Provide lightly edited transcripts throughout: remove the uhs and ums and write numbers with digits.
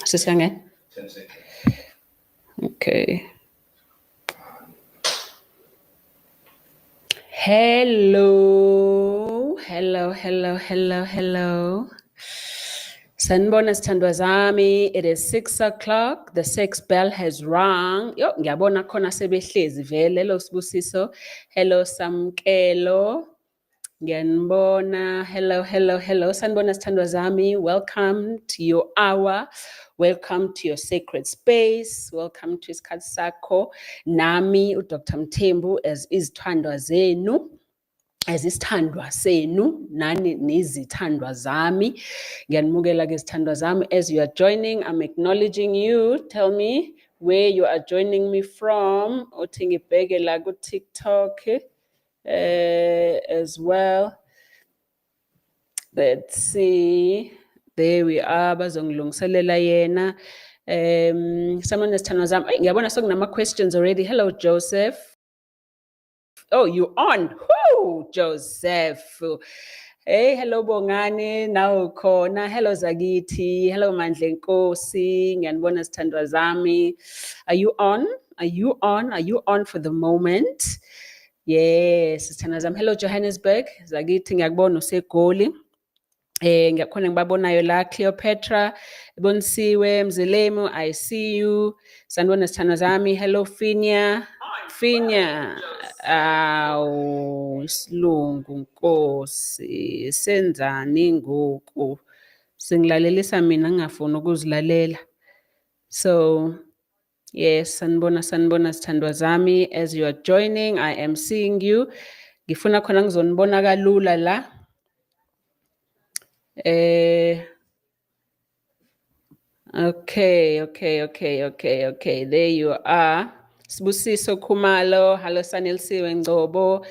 Sisyange? 10 seconds. Okay. Hello. Sanibona sithandwa zami. It is 6 o'clock. The 6 bell has rung. Yo, ngiyabona khona sebehlezi vele. Hello Sibusiso. Hello Samkelo. Ngiyanibona. Hello. Sanibona sithandwa zami. Welcome to your hour. Welcome to your sacred space. Welcome to isikhathi sakho. Nami uDr. Mthembu as izithandwa zenu. As isithandwa senu nani nizithandwa zami. Ngiyanimukela ke izithandwa zami. As you are joining, I'm acknowledging you. Tell me where you are joining me from. Uthi ngibheke la ku TikTok as well. Let's see. There we are. Bazongilungiselela yena. Someone nesithandwa zami. Ay, ngiyabona sekunama questions already. Hello Joseph. Oh, you on? Whoo, Joseph. Hey, hello Bongani, now khona. Hello Zagiti. Hello Mandle Nkosi. Ngiyanibona sithandwa zami. Are you on? Are you on for the moment? Yes, sithandwa zami. Hello Johannesburg. Zagiti ngiyakubona useGoli. Ngiyakhona ngibabonayo la Cleopatra, Bonisiwe, Mzilemu, I see you. Sanibona sithandwa zami. Hello Finya. Awu isilungu Nkosi, senzani ngoku? Singilalelisa mina ngingafuni ukuzilalela. So, yes, sanibona sithandwa zami. As you are joining, I am seeing you. Ngifuna khona ngizonibona kalula la. Okay. There you are. Sibusiso Khumalo. Hello Sanelisiwe Ngcobo.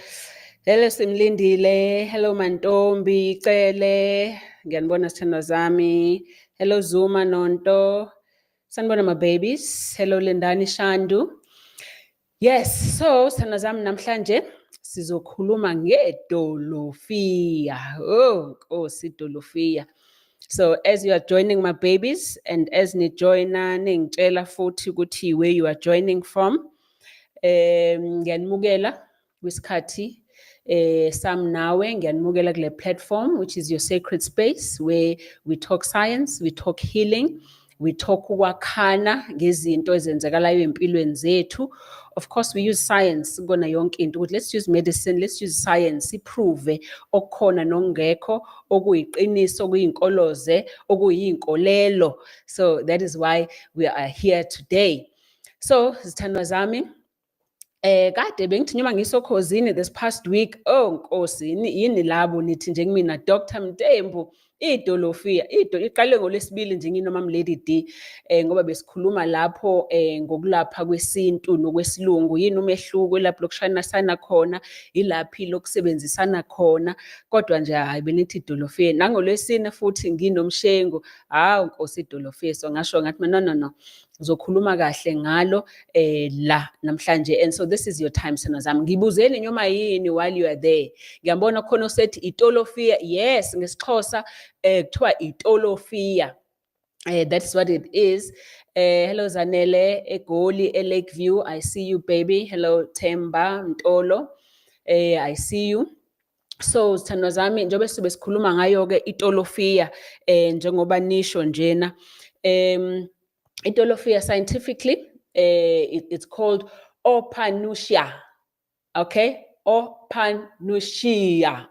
Hello Simlindile. Hello Mantombi Cele. Ngiyanibona sithandwa zami. Hello Zuma Nonto. Sanibona my babies. Hello Lindani Shandu. Yes, so sithandwa zami namhlanje sizokhuluma ngedolofiya. Oh, Nkosi idolofiya. So as you are joining my babies and as nijoina ningitshela futhi ukuthi where you are joining from, ngiyanimukela kwisikhathi sami nawe, ngiyanimukela kule platform which is your sacred space where we talk science, we talk healing, we talk ukwakhana ngezinto ezenzekalayo empilweni zethu. Of course we use science kona yonke into ukuthi let's use medicine, let's use science iprove okukhona nokungekho, okuyiqiniso, okuyinkoloze, okuyinkolelo. So that is why we are here today. So zithandwa zami, kade bengithi noma ngisokhozini this past week, oh Nkosi yini labo nithi nje kumina Dr. Mthembu idolofiya iqale ngolesibili nje nginoma Lady D, ngoba besikhuluma lapho ngokulapha kwesintu nokwesilungu, yini umehluko lapho lokushayana sana khona, ilaphi lokusebenzisana khona, kodwa nje hayi benithi idolofiya. Nangolwesine futhi nginomshengu, hawu Nkosi idolofiya. So ngasho ngathi no, uzokhuluma kahle ngalo la namhlanje. And so this is your time sana zami. Ngibuzeni noma yini while you are there. Ngiyabona khona usethi itolofiya. Yes, ngesixhosa kuthiwa itolofiya. That's what it is. Hello Zanele eGoli eLakeview, I see you baby. Hello Themba Ntolo, I see you. So sithandwa zami, njengoba sibe sikhuluma ngayo ke itolofiya, njengoba nisho njena, itolofiya scientifically it's called Opanoushia. Okay, Opanoushia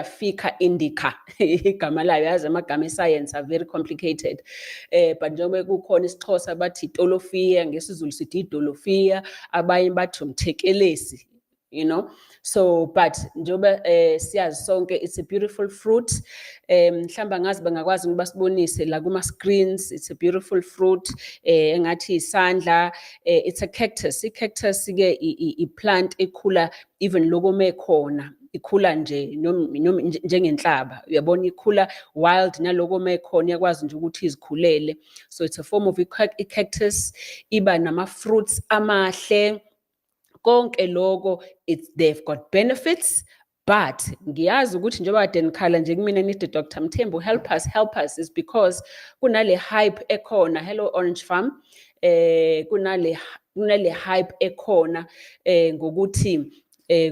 Fica indica. Igama layo, yazi amagama escience are very complicated. But njengoba kukhona isiXhosa bathi itolofiya, ngesiZulu sithi idolofiya, abanye bathi umthekelesi, you know. So but njengoba siyazi sonke it's a beautiful fruit. Mhlamba ngazi bangakwazi ukuba sibonise la kuma screens. It's a beautiful fruit, engathi isandla. It's a cactus. I-cactus ke i-plant ekhula even lokome khona, ikhula nje njengenhlaba, uyabona ikhula wild nalokome khona iyakwazi nje ukuthi izikhulele. So it's a form of i-cactus, iba nama fruits amahle. Konke lokho they've got benefits But ngiyazi ukuthi njengoba kade nikhala nje kumina nithi Dr. Mthembu help us is because kunale hype ekhona. Hello Orange Farm. Kunale hype ekhona ngokuthi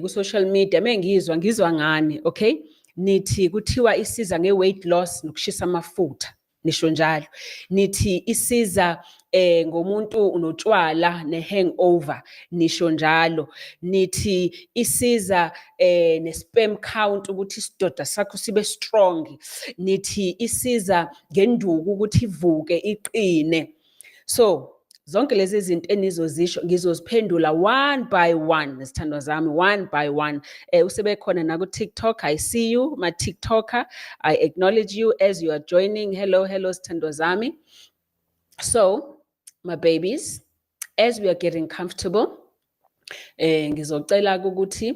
ku social media ngizwa ngani, okay? Nithi kuthiwa isiza nge-weight loss nokushisa amafutha, nisho njalo. Nithi isiza ngomuntu unotshwala ne-hangover, nisho njalo. Nithi isiza ne-sperm count ukuthi isidoda sakho sibe strong. Nithi isiza ngenduku ukuthi ivuke iqine. So zonke lezi zinto enizozisho ngizoziphendula one by one, sithandwa zami, one by one. Usebekhona na ku-TikTok, I see you, my TikToker. I acknowledge you as you are joining. Hello, sithandwa zami. So, my babies, as we are getting comfortable, ngizocela ukuthi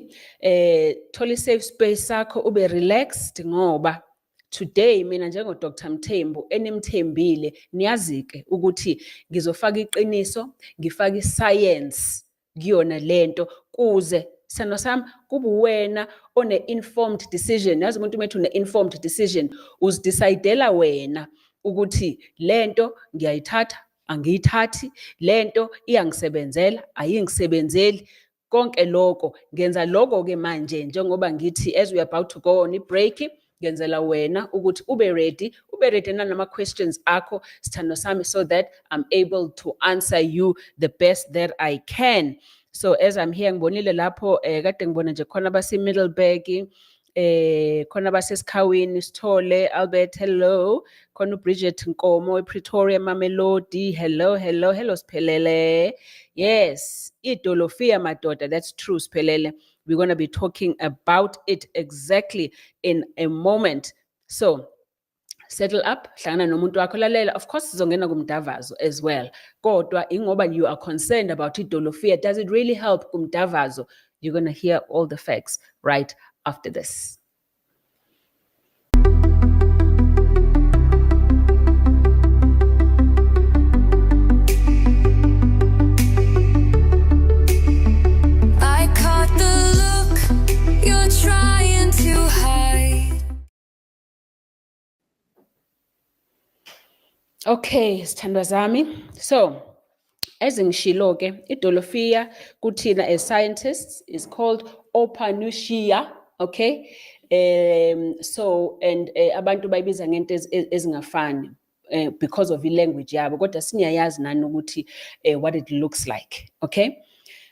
thola safe space sakho ube relaxed ngoba today mina njengo Dr. Mthembu enimthembile niyazike ukuthi ngizofaka iqiniso, ngifaka iscience kuyona lento kuze sano sami kube wena one-informed decision. Yazi umuntu methu une-informed decision uzidecidela wena ukuthi lento ngiyayithatha, angiyithathi, lento iyangisebenzela, ayingisebenzeli. Konke lokho ngenza lokho-ke manje njengoba ngithi as we are about to go on i-break, ngenzela wena ukuthi ube ready nanama-questions akho sithando sami, so that I'm able to answer you the best that I can. So as I'm here ngibonile lapho kade ngibona nje khona base-Middleburg, khona basesikhawini Sithole, Albert, hello. Khona Bridget Nkomo ePretoria, Mamelodi, hello Siphelele. Yes, idolofia madoda, that's true Siphelele. We're going to be talking about it exactly in a moment. So settle up, hlangana nomuntu wakho lalela. Of course sizongena kumdavazo as well. Kodwa ingoba you are concerned about idolofia, does it really help kumdavazo? You're going to hear all the facts right after this. Okay, sithandwa zami. So, as ngishilo-ke, idolofia kuthina as scientists is called opanuchia, okay? So, and abantu bayibiza ngento ezingafani because of i-language yabo, kodwa sinyayazi nani ukuthi what it looks like, okay?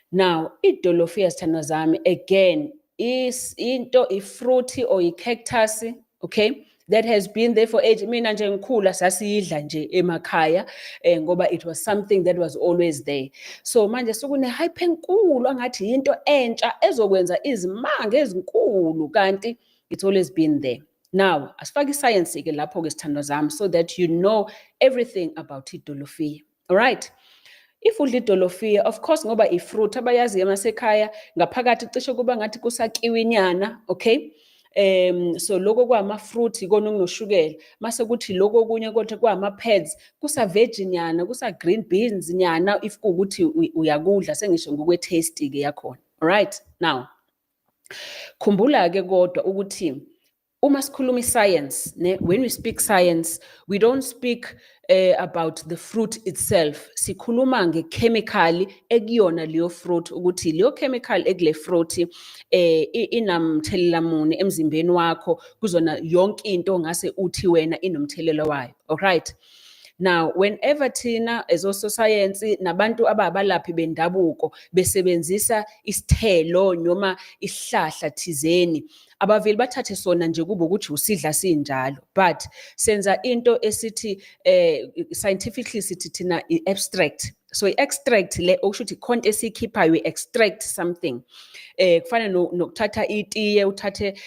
Now, idolofia sithandwa zami, again, is into i-fruity or i-cactus, okay? That has been there for age. Mina nje ngikhula sasiyidla nje emakhaya ngoba it was something that was always there. So manje sokune hype enkulu angathi into entsha ezokwenza izimanga ezinkulu kanti it's always been there. Now, asifake iscience ke lapho ke sithandwa zami so that you know everything about idolofia. All right? If udla idolofia, of course ngoba ifruit abayazi emasekhaya ngaphakathi cishe kuba ngathi kusakiwinyana, okay? So lokho kwama-fruit ikona okunoshukela, mase kuthi lokho okunye kodwa kwama-pads kusa-veggie nyana, kusa-green beans nyana, if kuwukuthi uyakudla sengisho ngokwe-taste-ke yakhona. Alright, now khumbula-ke kodwa ukuthi uma sikhuluma i-science, when we speak science, we don't speak about the fruit itself. Sikhuluma nge-chemical ekuyona leyo fruit, ukuthi leyo chemical ekule fruit inamthelela muni emzimbeni wakho kuzona yonke into ngase uthi wena inomthelela wayo. Alright. Now, whenever thina as also science nabantu ababalaphi bendabuko besebenzisa isithelo noma isihlahla thizeni, abaveli bathathe sona nje kube ukuthi usidla sinjalo, but senza into esithi scientifically sithi thina i-abstract. So i-extract le okusho ukuthi ikhonto esikhiphayo, we-extract something. Kufana nokuthatha itiye, uthathe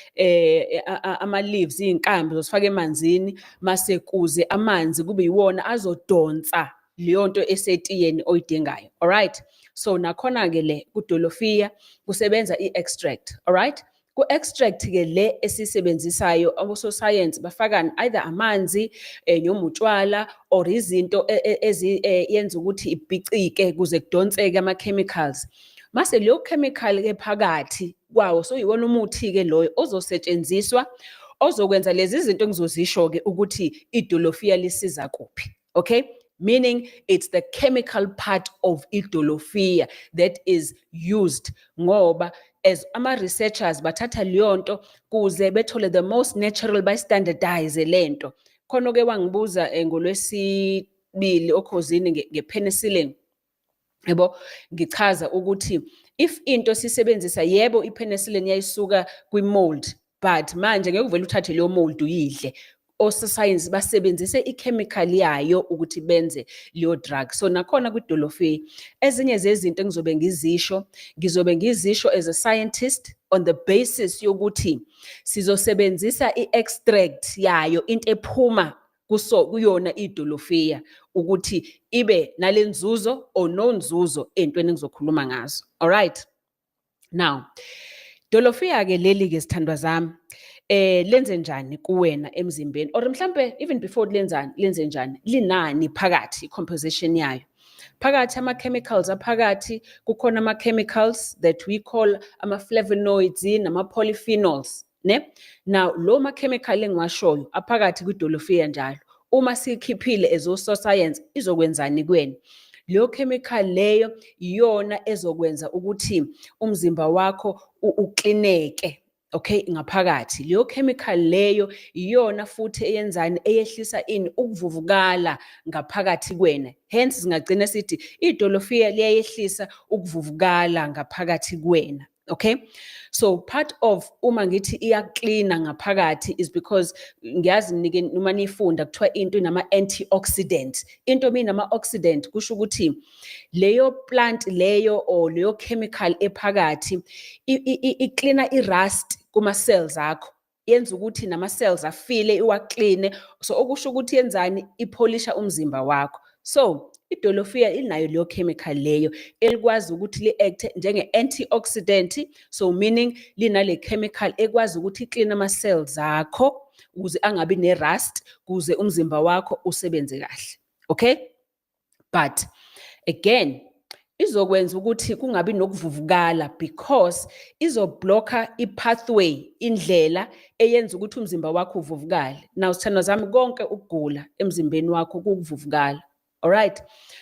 ama-leaves, iy'nkambi zosifaka emanzini, mase kuze amanzi kube yiwona azodonsa leyo nto esetiyeni oyidingayo. Alright? So nakhona-ke le kudolofia kusebenza i-extract. Alright? Ku-extract-ke le esisebenzisayo, abososayensi bafaka either amanzi, noma utshwala, or izinto yenza ukuthi ibhicike kuze kudonseke ama-chemicals. mase leyo chemical ephakathi kwawo so yiwona umuthi ke loyo ozosetshenziswa ozokwenza lezi zinto engizozisho ke ukuthi idolofiya lisiza kuphi. Okay, meaning it's the chemical part of idolofiya that is used ngoba as ama-researchers bathatha leyonto kuze bethole the most natural by-standardize lento. Khona-ke wangibuza ngolwesibili okhozini nge-penicillin. Yebo, ngichaza ukuthi if into sisebenzisa yebo i-penicillin yayisuka kwi-mold, but manje ngeke uvele uthathe leyo mold uyidle. Ososayensi basebenzise ichemical yayo ukuthi benze leyo drug. So nakhona kwidolofiya ezinye zezinto engizobe ngizisho as a scientist on the basis yokuthi sizosebenzisa i-extract yayo, into ephuma kuyona idolofiya ukuthi ibe nalenzuzo or nonzuzo entweni engizokhuluma ngazo. All right, now dolofiya ke leli ke sithandwa zami lenze njani kuwena emzimbeni, or mhlambe even before lenze njani, linani phakathi composition yayo. Phakathi ama-chemicals aphakathi kukhona ama-chemicals that we call ama-flavonoids nama-polyphenols, ne? Now lo ma-chemical engiwashoyo aphakathi kwidolofiya njalo. Uma sikhiphile as ososayensi izokwenzani kuwena? Leyo chemical leyo iyona ezokwenza ukuthi umzimba wakho uklineke. Okay, ngaphakathi leyo chemical leyo iyona futhi eyenzani, eyehlisa ukuvuvukala ngaphakathi kuwena. Hence singagcina sithi idolofiya liyayehlisa ukuvuvukala ngaphakathi kuwena. Okay, so part of uma ngithi iyaklina ngaphakathi is because ngiyazi noma nifunda kuthiwa into inama-antioxidants. Into inama-oxidant kusho ukuthi leyo plant leyo or leyo chemical ephakathi iklina i-rust kuma-cells akho, yenza ukuthi nama-cells afile iwakline, so okusho ukuthi yenzani, ipolisha umzimba wakho. So idolofiya inayo leyo chemical leyo elikwazi ukuthi li-acte njenge-antioxidant, so meaning linale chemical ekwazi ukuthi ikline ama-cells akho ukuze angabi ne-rust, kuze umzimba wakho usebenze kahle. Okay, but again izokwenza ukuthi kungabi nokuvuvukala because izoblocka i-pathway, indlela eyenza ukuthi umzimba wakho uvuvukale. Now sithandwa zami, konke ukugula emzimbeni wakho kukuvuvukala. All right,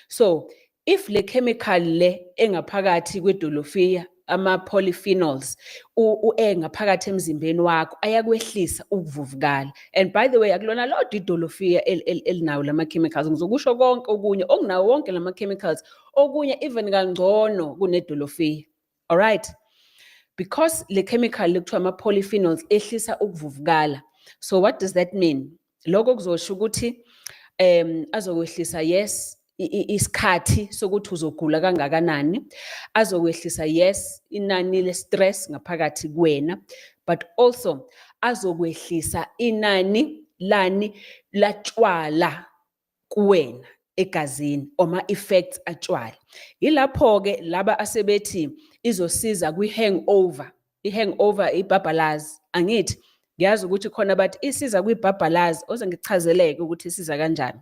so if le chemical le engaphakathi kwedolofiya, ama-polyphenols ngaphakathi emzimbeni wakho ayakwehlisa ukuvuvukala. And by the way, akulona lodwa idolofiya elinawo lama-chemicals, ngizokusho konke okunye okunawo wonke lama-chemicals, okunye even kangcono kunedolofiya. All right, because le chemical lekuthiwa ama-polyphenols ehlisa ukuvuvukala. So what does that mean? Lokho kuzosho ukuthi azokwehlisa yes isikhathi sokuthi uzogula kangakanani, azokwehlisa yes inani le-stress ngaphakathi kuwena, but also azokwehlisa inani latshwala kuwena egazini, oma-effects atshwala. Yilapho-ke laba asebethi izosiza kwi-hangover, i-hangover ibhabhalazi, angithi ngiyazi ukuthi khona bathi isiza kwibhabhalazi, oze ngichazeleke ukuthi isiza kanjani.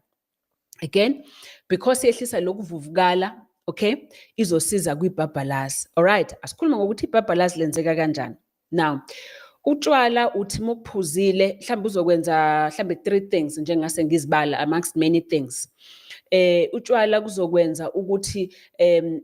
Again, because yehlisa lokuvuvukala, okay, izosiza kwibhabhalazi. All right, asikhuluma ngokuthi ibhabhalazi lenzeka kanjani. Now utshwala uthi mukuphuzile mhlawumbe uzokwenza mhlawumbe 3 things njengase ngizibala amongst many things. Utshwala kuzokwenza ukuthi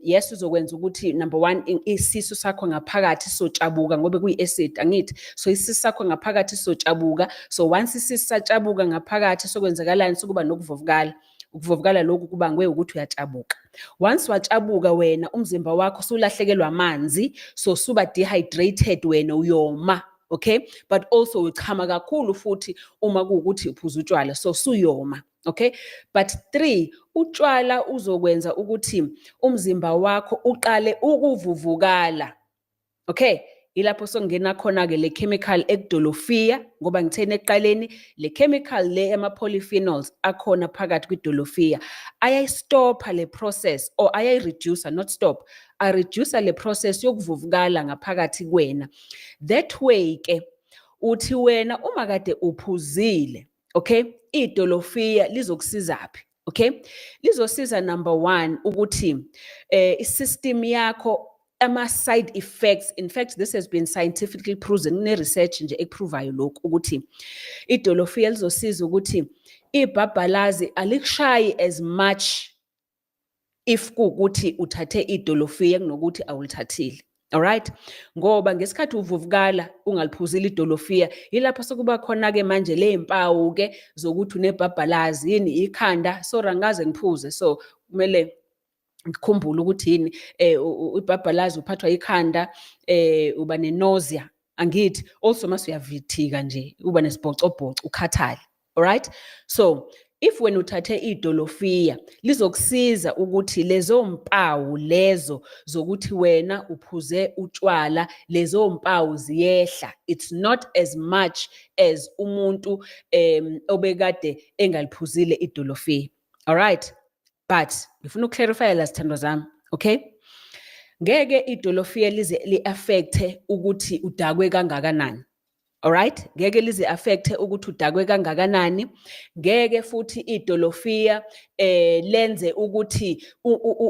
yes uzokwenza ukuthi number 1 isisu sakho ngaphakathi sotshabuka ngoba kuyi-acid, angithi? So isisu sakho ngaphakathi sotshabuka, so once isisu satshabuka ngaphakathi sokwenzakalani, sokuba nokuvuvukala. Ukuvuvukala lokhu kubangwe ukuthi uyatshabuka. Once watshabuka wena umzimba wakho usulahlekelwa amanzi, so suba dehydrated, wena uyoma. Okay, but also uchama kakhulu futhi uma kuwukuthi uphuza utshwala, so suyoma. Okay, but 3, utshwala uzokwenza ukuthi umzimba wakho uqale ukuvuvukala. Okay, ilapho sokungena khona-ke le chemical ekudolofiya, ngoba ngitheni ekuqaleni le chemical le ama-polyphenols akhona phakathi kwidolofiya ayayistopha le process, or ayayireducer, not stop, areducer le process yokuvuvukala ngaphakathi kuwena. That way-ke uthi wena uma kade uphuzile, okay, idolofiya lizokusizaphi? Okay, lizosiza number 1 ukuthi i-system yakho ama-side effects. In fact, this has been scientifically proven, ne-research nje ekuprovayo lokhu ukuthi idolofiya lizosiza ukuthi ibhabhalazi alikushayi as much if kuwukuthi uthathe idolofiya kunokuthi awulithathile. Alright, ngoba ngesikhathi uvuvukala ungaliphuzile idolofiya, yilapho sekuba khona-ke manje ley'mpawu-ke zokuthi unebhabhalazi, yini, ikhanda, so angaze ngiphuze, so kumele ngikhumbule ukuthi yini, ibhabhalazi, uphathwa ikhanda, uba ne-nausea, angithi, also mase uyavithika nje, uba nesibhocobhoco, ukhathale. Alright, so if wena uthathe idolofiya lizokusiza ukuthi lezo mpawu lezo zokuthi wena uphuze utshwala, lezo mpawu ziyehla. It's not as much as umuntu obekade engaliphuzile idolofiya. Alright, but ngifuna ukuklarifya la sithandwa zami, okay? Ngeke idolofiya lize li-affecte ukuthi udakwe kangakanani. Alright, ngeke lize affecte ukuthi udakwe kangakanani. Ngeke futhi idolofiya lenze ukuthi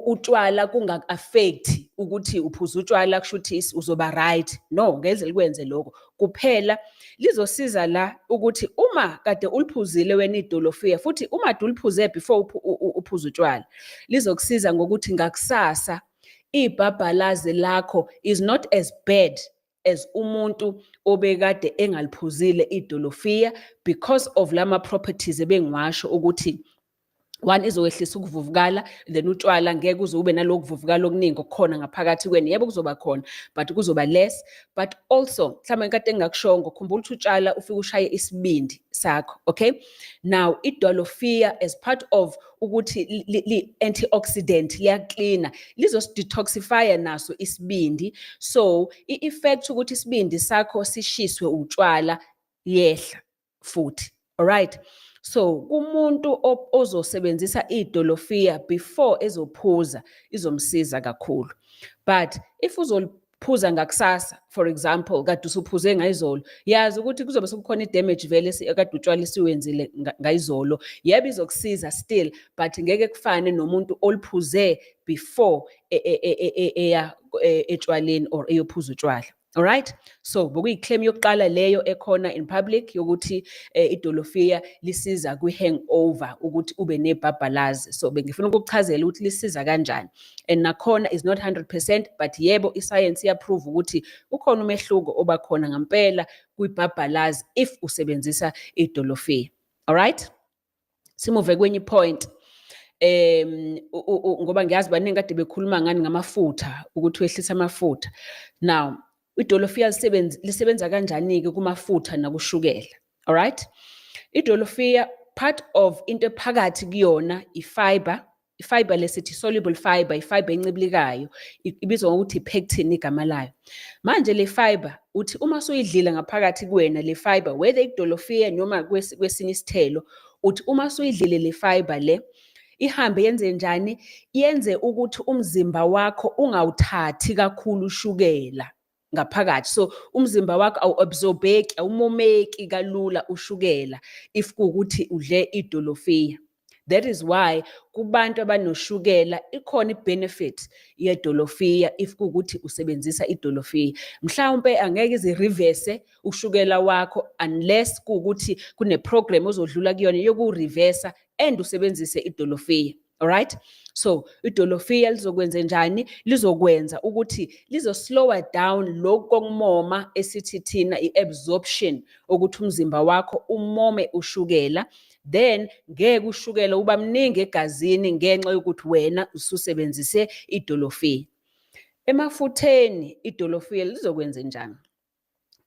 utshwala kungaku-affect ukuthi uphuza utshwala kushuthi uzoba right. No, ngeze likwenze lokho. Kuphela lizosiza la ukuthi uma kade uliphuzile wena idolofiya, futhi uma uliphuze before uphuza utshwala, lizokusiza ngokuthi ngakusasa ibhabhalazi lakho is not as bad as umuntu obekade engaliphuzile idolofiya, because of lama properties ebengiwasho ukuthi one, izokwehlisa ukuvuvukala, then utshwala ngeke uze ube naloku kuvuvukala okuningi okukhona ngaphakathi kweni. Yebo kuzoba khona, but kuzoba less. But also mhlawumbe kade engakushongo, khumbula ukuthi utshala ufike ushaye isibindi sakho, okay? Now idolofiya as part of ukuthi li-antioxidant, liyaklina, lizos-detoxifya naso isibindi, so i-effect ukuthi isibindi sakho sishiswe utshwala yehla futhi. Alright, so kumuntu ozosebenzisa idolofiya before ezophuza izomsiza kakhulu. But if uzoliphuza ngakusasa, for example, kade usuphuze ngayizolo, yazi ukuthi kuzobe sekukhona i-damage vele kade utshwala siwenzile ngayizolo. Yebo izokusiza still, but ngeke kufane nomuntu oliphuze before eya etshwaleni or eyophuza utshwala. Alright, so bokuyiclaim yokuqala leyo ekhona in public yokuthi idolofiya lisiza kwi-hangover ukuthi ube nebhabhalazi. So bengifuna ukukuchazela ukuthi lisiza kanjani, and nakhona is not 100%, but yebo iscience iyaprove ukuthi ukhona umehluko oba khona ngampela kwibhabhalazi if usebenzisa idolofiya. Alright, simuve kwenye point. Ngoba ngiyazi baningi kade bekhuluma ngani ngamafutha, ukuthi wehlisa amafutha. Now idolofiya lisebenza kanjani-ke kumafutha nakushukela. Alright, idolofiya part of into phakathi kuyona i-fiber. I-fiber lesithi soluble fiber, i-fiber encibilikayo, ibizwa ngokuthi pectin igama layo. Manje le fiber uthi uma suyidlile ngaphakathi kuwena le fiber, whether idolofiya noma kwesinye isithelo, uthi uma suyidlile le fiber le ihambe yenze njani? Yenze ukuthi umzimba wakho ungawuthathi kakhulu ushukela ngaphakathi. So umzimba wakho awu-absorbeki, awumomeki kalula ushukela if kuwukuthi udle idolofiya. That is why kubantu abanoshukela ikhona i-benefit yedolofiya if kuwukuthi usebenzisa idolofiya. Mhlawumbe angeke ize-reverse ushukela wakho unless kuwukuthi kune-program ozodlula kuyona yoku-reversa and usebenzise idolofiya. Alright, so idolofiya lizokwenza njani? Lizokwenza ukuthi lizo-slower down lokhu kokumoma esithi thina i-absorption, ukuthi umzimba wakho umome ushukela, then ngeke ushukela uba mningi egazini ngenxa yokuthi wena ususebenzise idolofiya. Emafutheni idolofiya lizokwenza njani?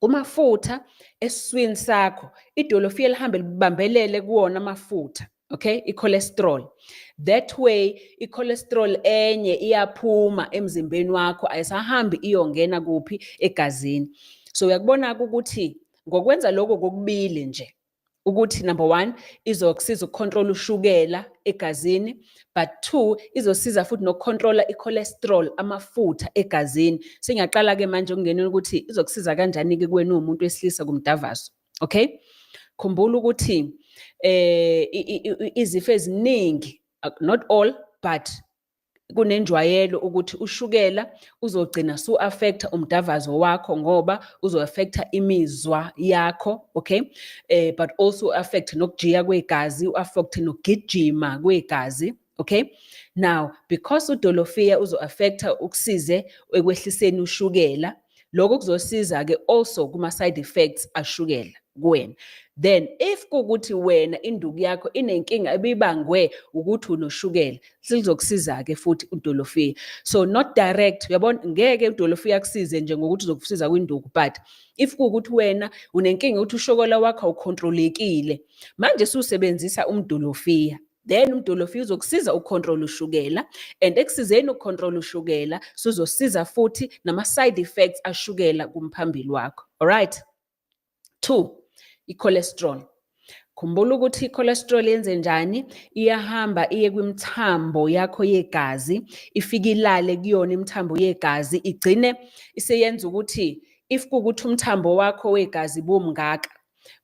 Kumafutha esiswini sakho, idolofiya lihambe libambelele kuwona amafutha, okay, i-cholesterol. That way i-cholesterol enye iyaphuma emzimbeni wakho, ayisahambi iyongena kuphi? Egazini. So uyakubona ukuthi ngokwenza lokho kokubili nje, ukuthi number one izokusiza ukucontrol ushukela egazini, but two izosiza futhi nokucontrola i-cholesterol, amafutha egazini. Sengiyaqala-ke manje ukungenela ukuthi izokusiza kanjani-ke kuwena umuntu wesilisa kumdavazo, okay? Khumbula ukuthi izifo eziningi, not all, but kunenjwayelo ukuthi ushukela uzogcina su-affecta umdavazo wakho ngoba uzo-affecta imizwa yakho, okay? But also affect nokujiya kwegazi, u-affect nokugijima kwegazi, okay? Now, because udolofiya uzo-affecta ukusize ekwehliseni ushukela, lokho kuzosiza-ke also kuma-side effects ashukela kuwena. Then, if kuwukuthi wena induku yakho inenkinga ebibangwe ukuthi unoshukela, sizokusiza-ke futhi udolofiya. So, not direct, uyabona, ngeke udolofiya kusize nje ngokuthi uzokusiza kwinduku, but if kuwukuthi wena unenkinga ukuthi ushokela wakho awukhontrolekile, manje susebenzisa umdolofiya. Then umdolofiya uzokusiza ukontrol ushukela, and ekusizeni ukontrol ushukela sizosiza futhi nama-side effects ashukela kumphambili wakho. Alright? 2, i-cholesterol. Khumbula ukuthi i-cholesterol yenze njani? Iyahamba iye kwimthambo yakho yegazi, ifike ilale kuyona imthambo yegazi, igcine iseyenza ukuthi if kuwukuthi umthambo wakho wegazi bomngaka,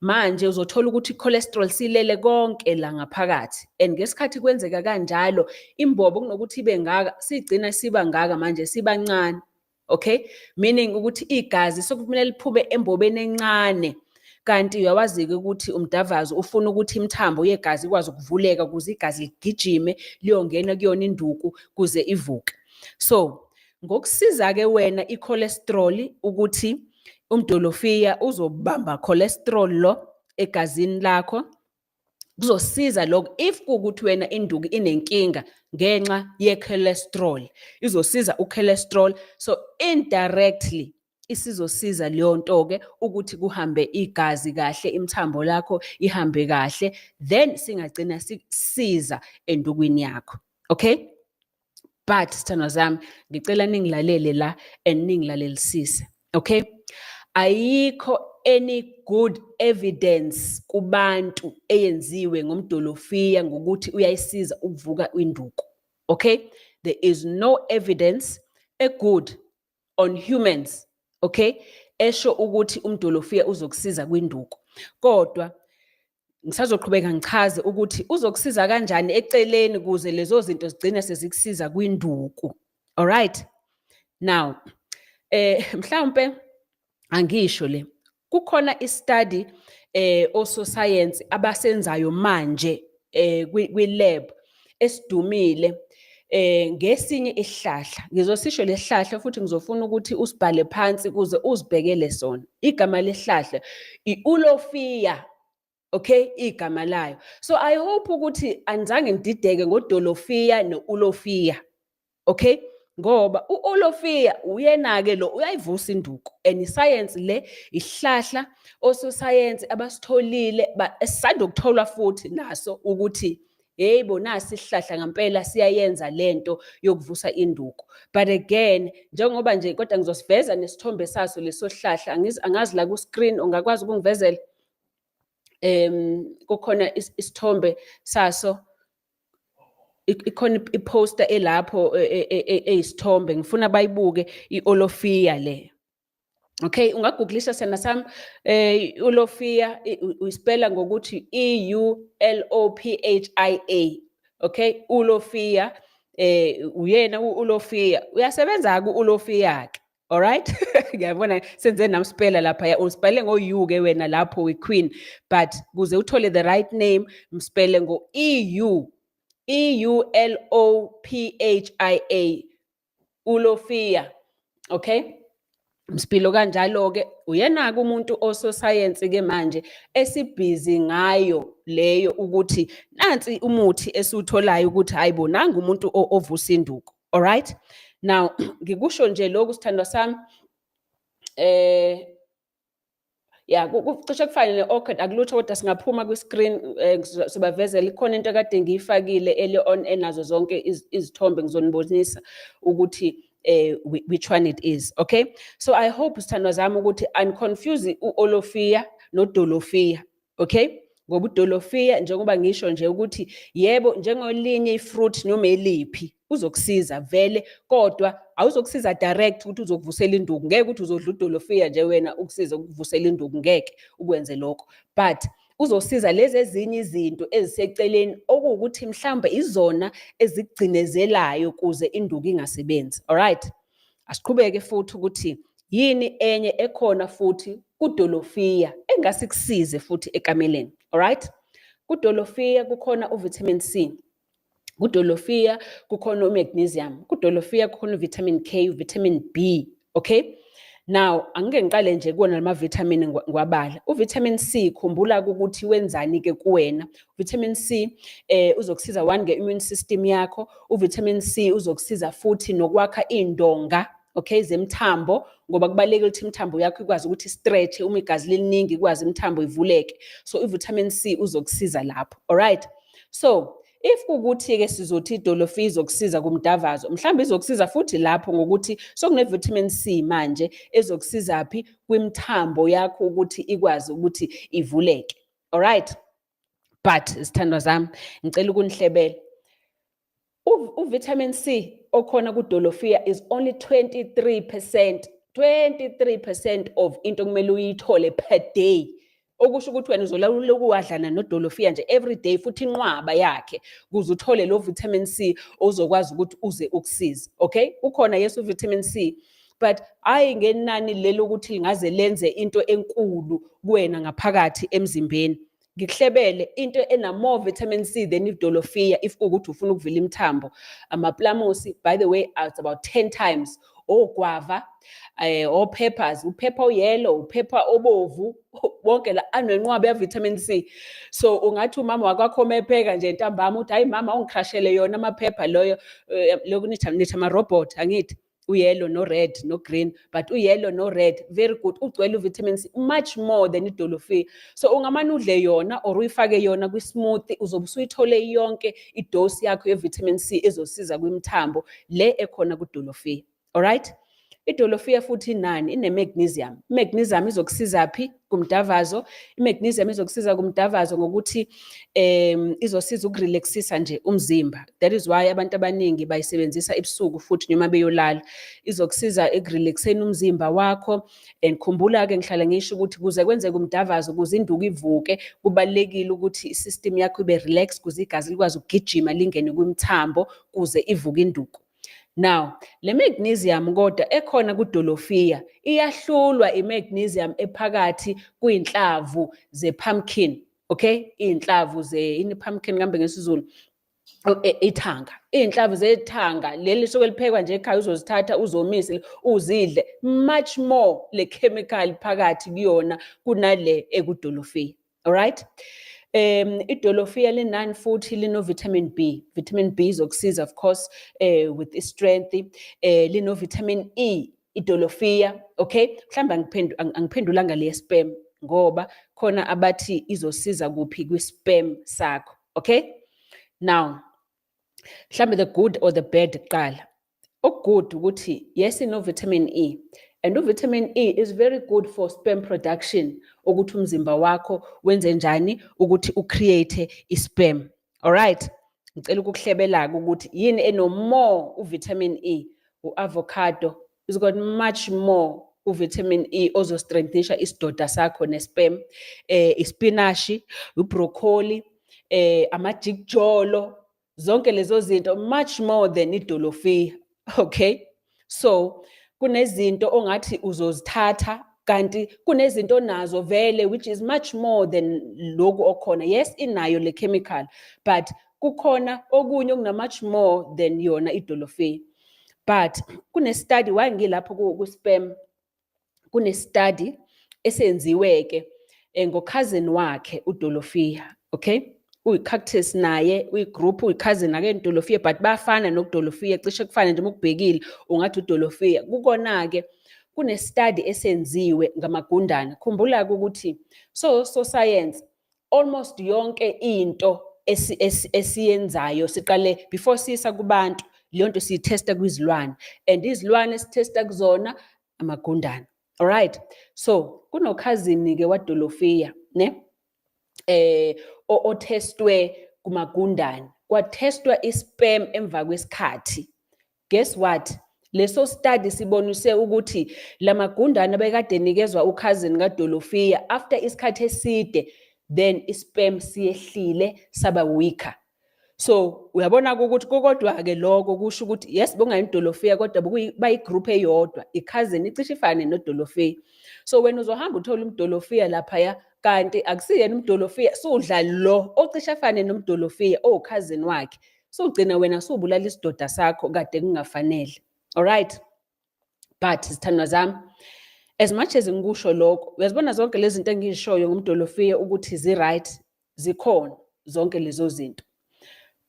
manje uzothola ukuthi i-cholesterol silele konke la ngaphakathi, and ngesikhathi kwenzeka kanjalo imbobo kunokuthi ibe ngaka sigcina siba ngaka manje siba ncane, okay? Meaning ukuthi igazi sokumele liphume embobeni encane, kanti uyawazi-ke ukuthi umdavazo ufuna ukuthi imthambo yegazi ikwazi ukuvuleka ukuze igazi ligijime liyongena kuyona induku kuze ivuke. So ngokusiza-ke wena i-cholesterol ukuthi umdolofiya uzobamba cholesterol lo egazini lakho, kuzosiza lokho if kuwukuthi wena induku inenkinga ngenxa ye-cholesterol, izosiza u-cholesterol. So indirectly isizosiza leyo nto-ke ukuthi kuhambe igazi kahle, imthambo lakho ihambe kahle, then singagcina sisiza endukwini yakho, okay? But sithandwa zami, ngicela ningilalele la and ningilalelisise, okay? Ayikho any good evidence kubantu eyenziwe ngomdolofiya ngokuthi uyayisiza ukuvuka induku, okay? There is no evidence good on humans, okay, esho ukuthi umdolofiya uzokusiza kwinduku. Kodwa ngisazoqhubeka ngichaze ukuthi uzokusiza kanjani eceleni kuze lezo zinto zigcine sezikusiza kwinduku. Alright? Now, mhlawumbe angisho le kukhona i-study ososayensi abasenzayo manje kwi-lab esidumile ngesinye isihlahla. Ngizosisho lesihlahla futhi ngizofuna ukuthi usibhale phansi kuze uzibhekele sona. Igama lesihlahla i-Olofiya, okay, igama layo. So I hope ukuthi anizange ngidideke ngodolofiya no-Olofiya, okay? Ngoba u-Olofiya uyena-ke lo uyayivusa induku, and iscience le isihlahla ososayensi abasitholile esisanda ukutholwa futhi naso ukuthi yebo nasi isihlahla ngempela siyayenza lento yokuvusa induku. But again, njengoba nje kodwa ngizosiveza nesithombe saso leso sihlahla, angazi la ku screen ungakwazi ukungivezela kukhona isithombe saso, ikhona iposter elapho eyisithombe, ngifuna bayibuke i-Olofiya le. Okay, ungagooglisha sena sami Olofiya uyispela ngokuthi E-U-L-O-P-H-I-A. Okay, Olofiya uyena u-Olofiya uyasebenza ku Olofiya ke. All right? Ngiyabona senze nami spella lapha, uspelle ngo-U ke wena lapho we-Queen, but kuze uthole the right name mspele ngo E-U-L-O-P-H-I-A, Olofiya. Okay? Mspilo kanjalo-ke uyena-ke umuntu ososayensi ke manje esibhizi ngayo leyo ukuthi nansi umuthi esiwutholayo ukuthi hayibo nanga umuntu ovusa induku. All right? Now ngikusho nje lokhu sithandwa sami kucishe kufane ne-orchid akulutho kodwa singaphuma kwi-screen sibavezela ikhona into kade ngiyifakile early on enazo zonke izithombe ngizonibonisa ukuthi which one it is, okay? So I hope sithandwa zami ukuthi unconfuse u-Olofiya nodolofiya, okay? Ngoba udolofiya njengoba ngisho nje ukuthi yebo njengolinye ifruit noma eliphi uzokusiza vele, kodwa awuzokusiza direct ukuthi uzokuvusela induku. Ngeke ukuthi uzodla udolofiya nje wena ukusiza ukuvusela induku, ngeke ukwenze lokho. But uzosiza lezi ezinye izinto eziseceleni okuwukuthi mhlawumbe izona ezigcinezelayo kuze induku ingasebenzi. Alright, asiqhubeke futhi ukuthi yini enye ekhona futhi kudolofiya engase kusize futhi ekameleni. Alright, kudolofiya kukhona uvitamin C, kudolofiya kukhona umagnesium, kudolofiya kukhona uvitamin K, uvitamin B. Okay, now angike ngiqale nje kuwona lama-vitamin ngiwabala. Uvitamin C, khumbula ukuthi wenzani-ke kuwena. Uvitamin C uzokusiza one nge-immune system yakho. Uvitamin C uzokusiza futhi nokwakha iy'ndonga, okay, zemthambo, ngoba kubalulekile ukuthi imithambo yakho ikwazi ukuthi stretch, uma igazi liningi ikwazi imithambo ivuleke. So uvitamin C uzokusiza lapho. Alright, so if kukuthi-ke sizothi idolofiya izokusiza kumdavazo, mhlawumbe izokusiza futhi lapho ngokuthi sokune-vitamin C manje ezokusizaphi kwimthambo yakho ukuthi ikwazi ukuthi ivuleke. Alright, but zithandwa zami, ngicela ukunihlebela. Uvitamin C okhona kudolofiya is only 23%. 23% of into kumele uyithole per day. Okusho ukuthi wena uzolawuloku wadlana nodolofiya nje every day futhi inqwaba yakhe kuze uthole lo vitamin C ozokwazi ukuthi uze ukusize. Okay, ukhona yes uvitamin C, but hayi ngenani lelo ukuthi lingaze lenze into enkulu kuwena ngaphakathi emzimbeni. Ngikuhlebele into ena more vitamin C than idolofiya if ukuthi ufuna ukuvula imithambo. Amaplamusi, by the way, it's about 10 times. Ogwava, peppers, uphepha oyellow, uphepha obovu, wonke la anenqwaba ya-vitamin C. So ungathi umama wakwakho mepheka nje ntambama uthi hayi mama ungicrashele yona amaphepha loyo, lokhu nithi ama-robot angithi, uyellow no red no green, but uyellow no red very good, ugcwele uvitamin C much more than idolofiya. So ungamane udle yona or uyifake yona kwi-smoothie, uzobe usuyithole yonke idose yakho ye-vitamin C ezosiza kwimthambo le ekhona kudolofiya. Alright, idolofiya futhi nani ine-magnesium. I-magnesium izokusizaphi kumdavazo. I-magnesium izokusiza kumdavazo ngokuthi izosiza ukurelaxisa nje umzimba. That is why abantu abaningi bayisebenzisa ebusuku futhi noma beyolala. Izokusiza ekurelaxeni umzimba wakho. And khumbula-ke ngihlala ngisho ukuthi kuze kwenzeke umdavazo, kuze induku ivuke, kubalulekile ukuthi i-system yakho ibe relaxed, kuze igazi likwazi ukugijima lingene kwimthambo kuze ivuke induku. Now, le magnesium kodwa ekhona kudolofiya iyahlulwa i-magnesium ephakathi kwinhlavu ze-pumpkin. Okay, iy'nhlavu pumpkin kambe ngesizulu, ithanga. Iy'nhlavu zethanga leli lisuke liphekwa nje ekhaya, uzozithatha uzomise uzidle, much more le chemical phakathi kuyona kunale ekudolofiya. Alright, idolofiya linani futhi lino-vitamin B. Vitamin B izokusiza of course with i-strength. Lino-vitamin E idolofiya. Okay, mhlawumbe angiphendulanga le spam ngoba khona abathi izosiza kuphi kwi-spam sakho. Okay, now mhlawumbe the good or the bad kuqala. Okugood ukuthi yes ino-vitamin E, and uvitamin E is very good for sperm production, ukuthi umzimba wakho wenze njani ukuthi ucreate i-sperm. Alright, ngicela ukukuhlebela-ke ukuthi yini eno-more uvitamin E. U-avocado is got much more uvitamin E ozostrengthisha isidoda sakho ne-sperm. Ispinashi, ubroccoli, amajikijolo, zonke lezo zinto much more than idolofiya. Okay, so kunezinto ongathi uzozithatha kanti kunezinto nazo vele which is much more than lokhu okhona. Yes, inayo le chemical, but kukhona okunye okuna much more than yona idolofiya. But kune-study wangilapho ku-spam, kune-study esenziwe-ke ngo-cousin wakhe udolofiya. Okay, uyi-cactus naye, uyi-group, uyi-cousin ake idolofiya, but bafana nokudolofiya, cishe kufana nje ukubhekile ungathi udolofiya. Kukona-ke kune-study esenziwe ngamagundane. Khumbula-ke ukuthi science almost yonke into esiyenzayo siqale before siyisa kubantu, leyo nto siyithesta kwizilwane, and izilwane esithesta kuzona amagundane. Alright, so kunokhazini-ke wadolofiya ne othestwe kumagundane, kwathestwa i-sperm emva kwesikhathi. Guess what? Leso study sibonise ukuthi la magundane abekade nikezwa ukhazini kadolofiya after isikhathi eside then ispam siyehlile saba weaker. So uyabona ukuthi kokodwa ke lokho kusho ukuthi yes bongayidolofeya kodwa bayigroup eyodwa, i-cousin icishe ifane nodolofeya. So wena uzohamba uthola umdolofeya lapha kanti akusiyena umdolofeya, sudla lo ocishe afane nomdolofeya cousin wakhe. So ugcina wena subulala isidoda sakho kade kungafanele. Alright? But sithandwa zami, as much as ngikusho lokho, uyazibona zonke lezi zinto engizishoyo ngomdolofeya ukuthi zi-right, zikhona zonke lezo zinto.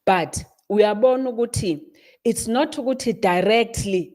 But uyabona ukuthi it's not ukuthi directly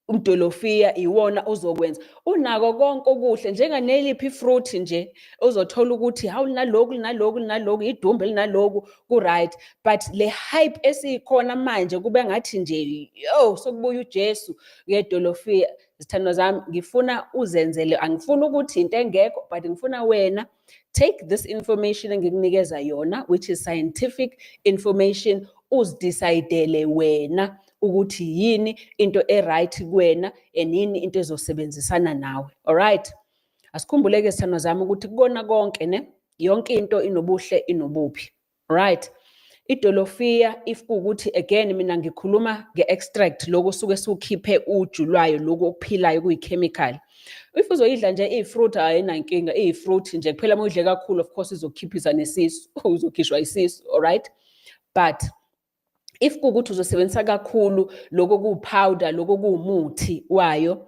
umdolofeya iwona ozokwenza. Unako konke okuhle njenganeliphi fruit nje uzothola ukuthi hawu linaloku idumbe linaloku ku-right, but le hype esikhona manje kube ngathi nje sokubuya uJesu ngedolofeya. Zithandwa zami, ngifuna uzenzele, angifuni ukuthi into engekho, but ngifuna wena take this information engikunikeza yona, which is scientific information, uzidecide wena ukuthi yini into e-right kuwena and yini into ezosebenzisana nawe. Alright? Asikhumbuleke sithandwa zami ukuthi kukona konke ne, yonke into inobuhle inobubi. Right? Idolofeya if kuwukuthi again mina ngikhuluma nge-extract lokho suke siwukhiphe uju lwayo lokho okuphilayo kuyi-chemical. If uzoyidla nje iyi-fruit ayinankinga, iyi-fruit nje kuphela uma udle kakhulu of course izokukhiphisa nesisu, uzokhishwa isisu, alright? But if kuwukuthi uzosebenzisa kakhulu lokho kuwupowder, lokho kuwumuthi wayo,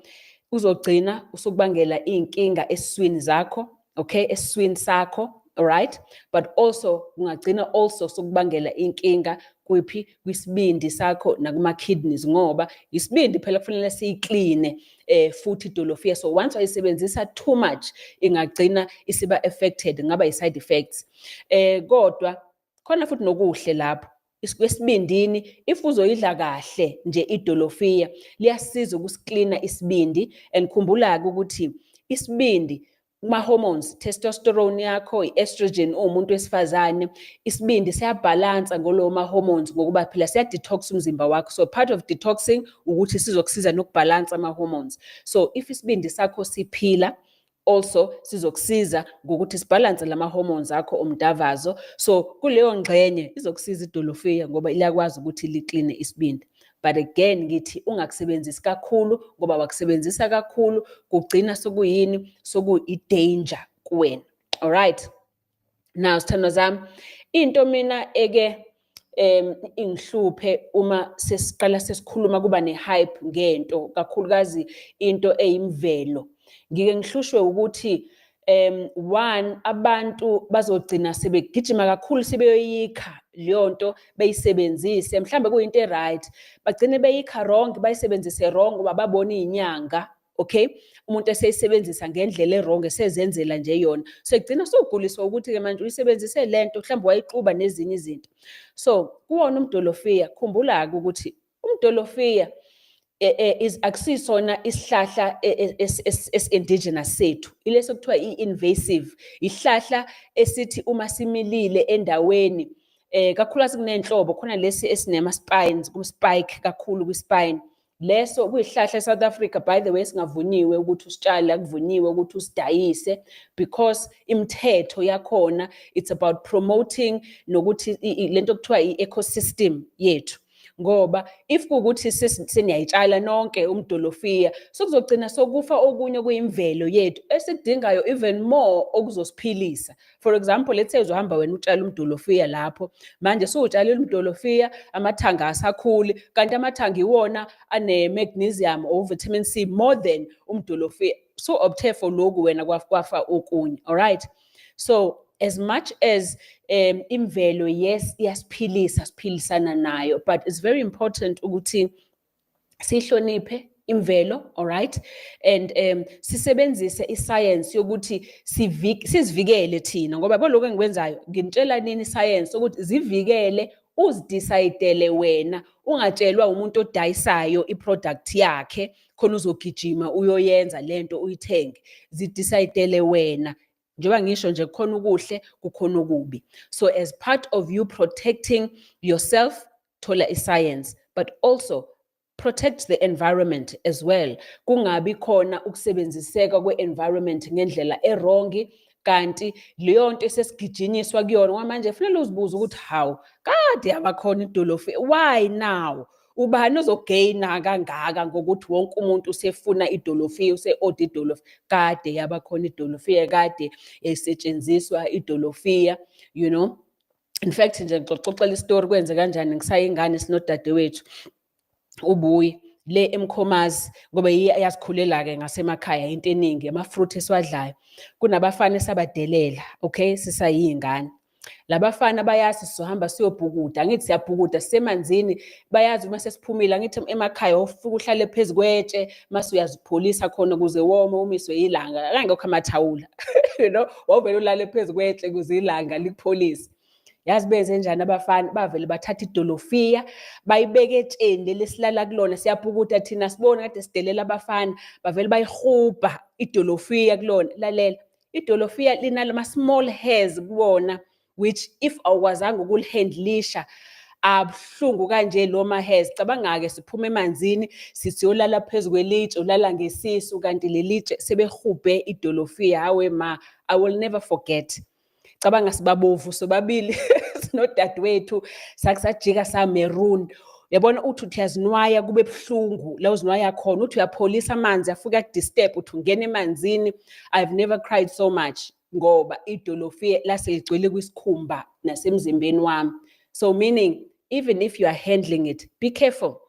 uzogcina usukubangela iy'nkinga esiswini zakho, okay, esiswini sakho, alright? But also kungagcina also sokubangela inkinga kwiphi, kwisibindi sakho nakuma-kidneys, ngoba isibindi phela kufanele siyikline futhi idolofeya. So once wayisebenzisa too much ingagcina isiba affected, ngaba i-side effects. Kodwa khona futhi nokuhle lapho esibindini, if uzoyidla kahle nje idolofeya liyasiza ukusiklina isibindi. And khumbula-ke ukuthi isibindi kuma-hormones, testosterone yakho, i-estrogen umuntu wesifazane, isibindi siyabhalansa ngolo ma-hormones ngokuba phela siya-detox umzimba wakho. So part of detoxing ukuthi sizokusiza nokubhalansa ama-hormones. So if isibindi sakho siphila, also sizokusiza ngokuthi sibhalanse lama-hormones akho omdavazo. So kuleyo ngxenye izokusiza idolofeya ngoba iyakwazi ukuthi likline isibindi. But again ngithi ungakusebenzisi kakhulu ngoba wakusebenzisa kakhulu kugcina sokuyini, sokuyi-danger kuwena. Alright? Now sithandwa zami, into mina ingihluphe uma sesiqala sesikhuluma kuba ne-hype ngento, kakhulukazi into eyimvelo. Ngike ngihlushwe ukuthi one, abantu bazogcina sebegijima kakhulu sebeyoyikha leyo nto beyisebenzise, mhlambe kuyinto e-right, bagcine beyikha wrong, bayisebenzise wrong ngoba babona iyinyanga, okay? Umuntu eseyisebenzisa ngendlela e-wrong, esezenzela nje yona. So egcina soguliswa ukuthi-ke manje uyisebenzise lento, mhlambe wayixuba nezinye izinto. So kuwona umdolofeya, khumbula-ke ukuthi umdolofeya akusisona isihlahla esi-indigenous sethu, ileso kuthiwa i-invasive, isihlahla esithi uma similile endaweni, kakhulukazi kuney'nhlobo, khona lesi esinema-spines, ku-spike kakhulu kwi-spine. Leso kuyisihlahla e-South Africa, by the way, singavuniwe ukuthi usitshale, akuvuniwe ukuthi usidayise, because imithetho yakhona, it's about promoting nokuthi lento kuthiwa i-ecosystem yethu. Ngoba if kuwukuthi seniyayitshala nonke umdolofeya, sokuzogcina sokufa okunye kuyimvelo yethu esikudingayo even more okuzosiphilisa. For example, let's say uzohamba wena utshala umdolofeya lapho, manje suwutshalile umdolofeya, amathanga asakhuli, kanti amathanga iwona ane-magnesium or vitamin C more than umdolofeya. So opte for lokhu wena kwafa okunye, alright? So as much as imvelo, yes, iyasiphilisa, siphilisana nayo, but it's very important ukuthi sihloniphe imvelo, alright? And sisebenzise iscience yokuthi sizivikele thina, ngoba lokho engikwenzayo nginitshela nini iscience ukuthi zivikele, uzidecide wena, ungatshelwa umuntu odayisayo i-product yakhe khona uzogijima uyoyenza lento uyithenge. Zidecide wena. Njengoba ngisho nje kukhona ukuhle kukhona okubi. So as part of you protecting yourself, thola iscience, but also protect the environment as well. Kungabi khona ukusebenziseka kwe-environment ngendlela erongi, kanti leyo nto esesigijinyiswa kuyona kwamanje kufanele uzibuze ukuthi hawu kade yabakhona idolofiya, why now? Ubani ozogeyina kangaka ngokuthi wonke umuntu usefuna idolofiya, use-order idolofiya? Kade yabakhona idolofiya, kade esetshenziswa idolofiya, you know. In fact nje ngixoxela isitori kwenze kanjani ngisayingane sinodadewethu ubuyi le eMkhomazi, ngoba yasikhulela-ke ngasemakhaya into eningi ama-fruit esiwadlayo. Kunabafana esabadelela, okay, sisayiy'ngane. Labafana bayazi sizohamba siyobhukuda, angithi siyabhukuda sisemanzini, bayazi uma sesiphumile, angithi emakhaya ufika uhlale phezu kwetshe, mase uyazipholisa khona ukuze wome umiswe ilanga, angekho amathawula you know, wawuvele ulale phezu kwetshe ukuze ilanga likupholise. Yazi benze njani abafana? Bavele bathatha idolofiya, bayibeke etsheni leli esilala kulona, siyabhukuda thina sibona kade sidelela abafana, bavele bayihubha idolofiya kulona. Lalela, idolofiya linalama small hairs kuwona, which if awukwazanga ukulihandlisha, abuhlungu kanje lo ma-hairs. Cabanga-ke siphuma emanzini, siyolala phezu kwelitshe, ulala ngesisu, kanti lelitshe sebehubhe idolofiya. Hawe ma, I will never forget. Cabanga sibabovu sobabili sinodadewethu, sajika sa-maroon. Uyabona uthi uyazinwaya kube buhlungu la uzinwaya khona, uthi uyapholisa amanzi afika kudisturb, uthi ungena emanzini. I've never cried so much ngoba idolofiya laseligcwele kwisikhumba nasemzimbeni wami. So meaning, even if you are handling it, be careful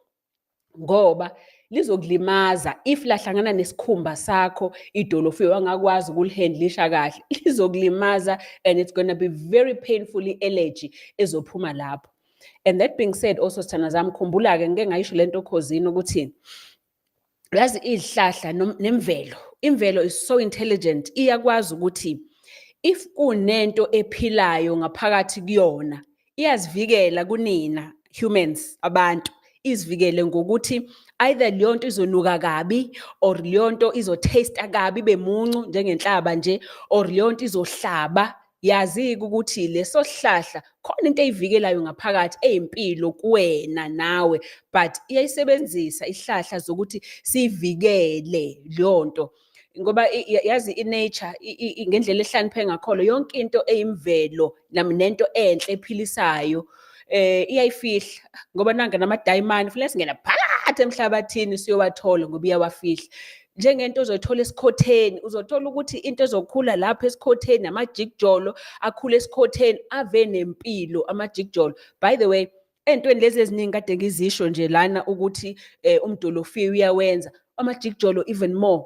ngoba lizokulimaza. If lahlangana nesikhumba sakho idolofiya wangakwazi ukulihandlisha kahle, lizokulimaza and it's going to be very painfully allergy ezophuma lapho. And that being said, also sithanda zami, khumbula-ke ngike ngayisho lento Khosini ukuthi yazi izihlahla nemvelo, imvelo is so intelligent, iyakwazi ukuthi if kunento ephilayo ngaphakathi kuyona, iyazivikela kunina humans, abantu, izivikele ngokuthi either leyo nto izonuka kabi, or leyo nto izotaste kabi, ibe muncu njengenhlaba nje, or leyo nto izohlaba. Yazi-ke ukuthi leso sihlahla khona into eyivikelayo ngaphakathi eyimpilo kuwena nawe, but iyayisebenzisa ihlahla zokuthi siyivikele leyo nto. Ngoba yazi i-nature ngendlela ehlakaniphe ngakhona, yonke into eyimvelo nento enhle ephilisayo iyayifihla, ngoba nanga namadayimani kufanele singena phakathi emhlabathini siyowathola ngoba iyawafihla. Njengento ozoyithola esikhotheni, uzothola ukuthi into ezokhula lapho esikhotheni, amajikijolo akhula esikhotheni, ave nempilo amajikijolo. By the way, entweni lezi eziningi kade ngizisho nje lana ukuthi umdolofiya uyawenza, amajikijolo even more.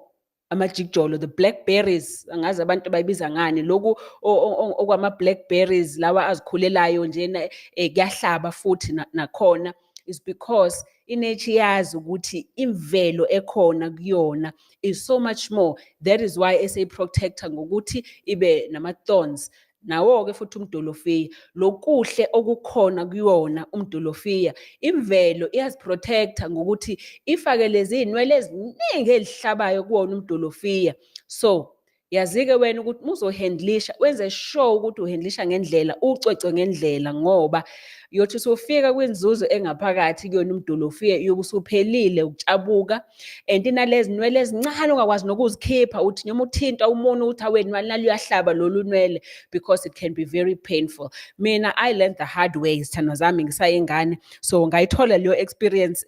Amajikijolo, the blackberries, angazi abantu bayibiza ngani, loku okwama-blackberries lawa azikhulelayo njena, kuyahlaba futhi nakhona, is because i-nature yazi ukuthi imvelo ekhona kuyona is so much more. That is why eseyi-protector ngokuthi ibe nama-thorns. Nawo-ke futhi umdolofiya, lokuhle okukhona kuyona umdolofiya, imvelo iyaziprotector ngokuthi ifake lezi iy'nwele eziningi ezihlabayo kuwona umdolofiya. So yazi-ke wena ukuthi uzohandlisha, wenze sure ukuthi uhandlisha ngendlela, ucwecwe ngendlela, ngoba yothi usufika kwinzuzo engaphakathi kuyona umdolofiya yobe usuphelile ukutshabuka, and inalezi nwele ezincane ungakwazi nokuzikhipha, uthi noma uthinta umuntu uthi awe nali uyahlaba lolu nwele, because it can be very painful. Mina I learned the hard way sithanda zami ngisayingane, so ngayithola leyo experience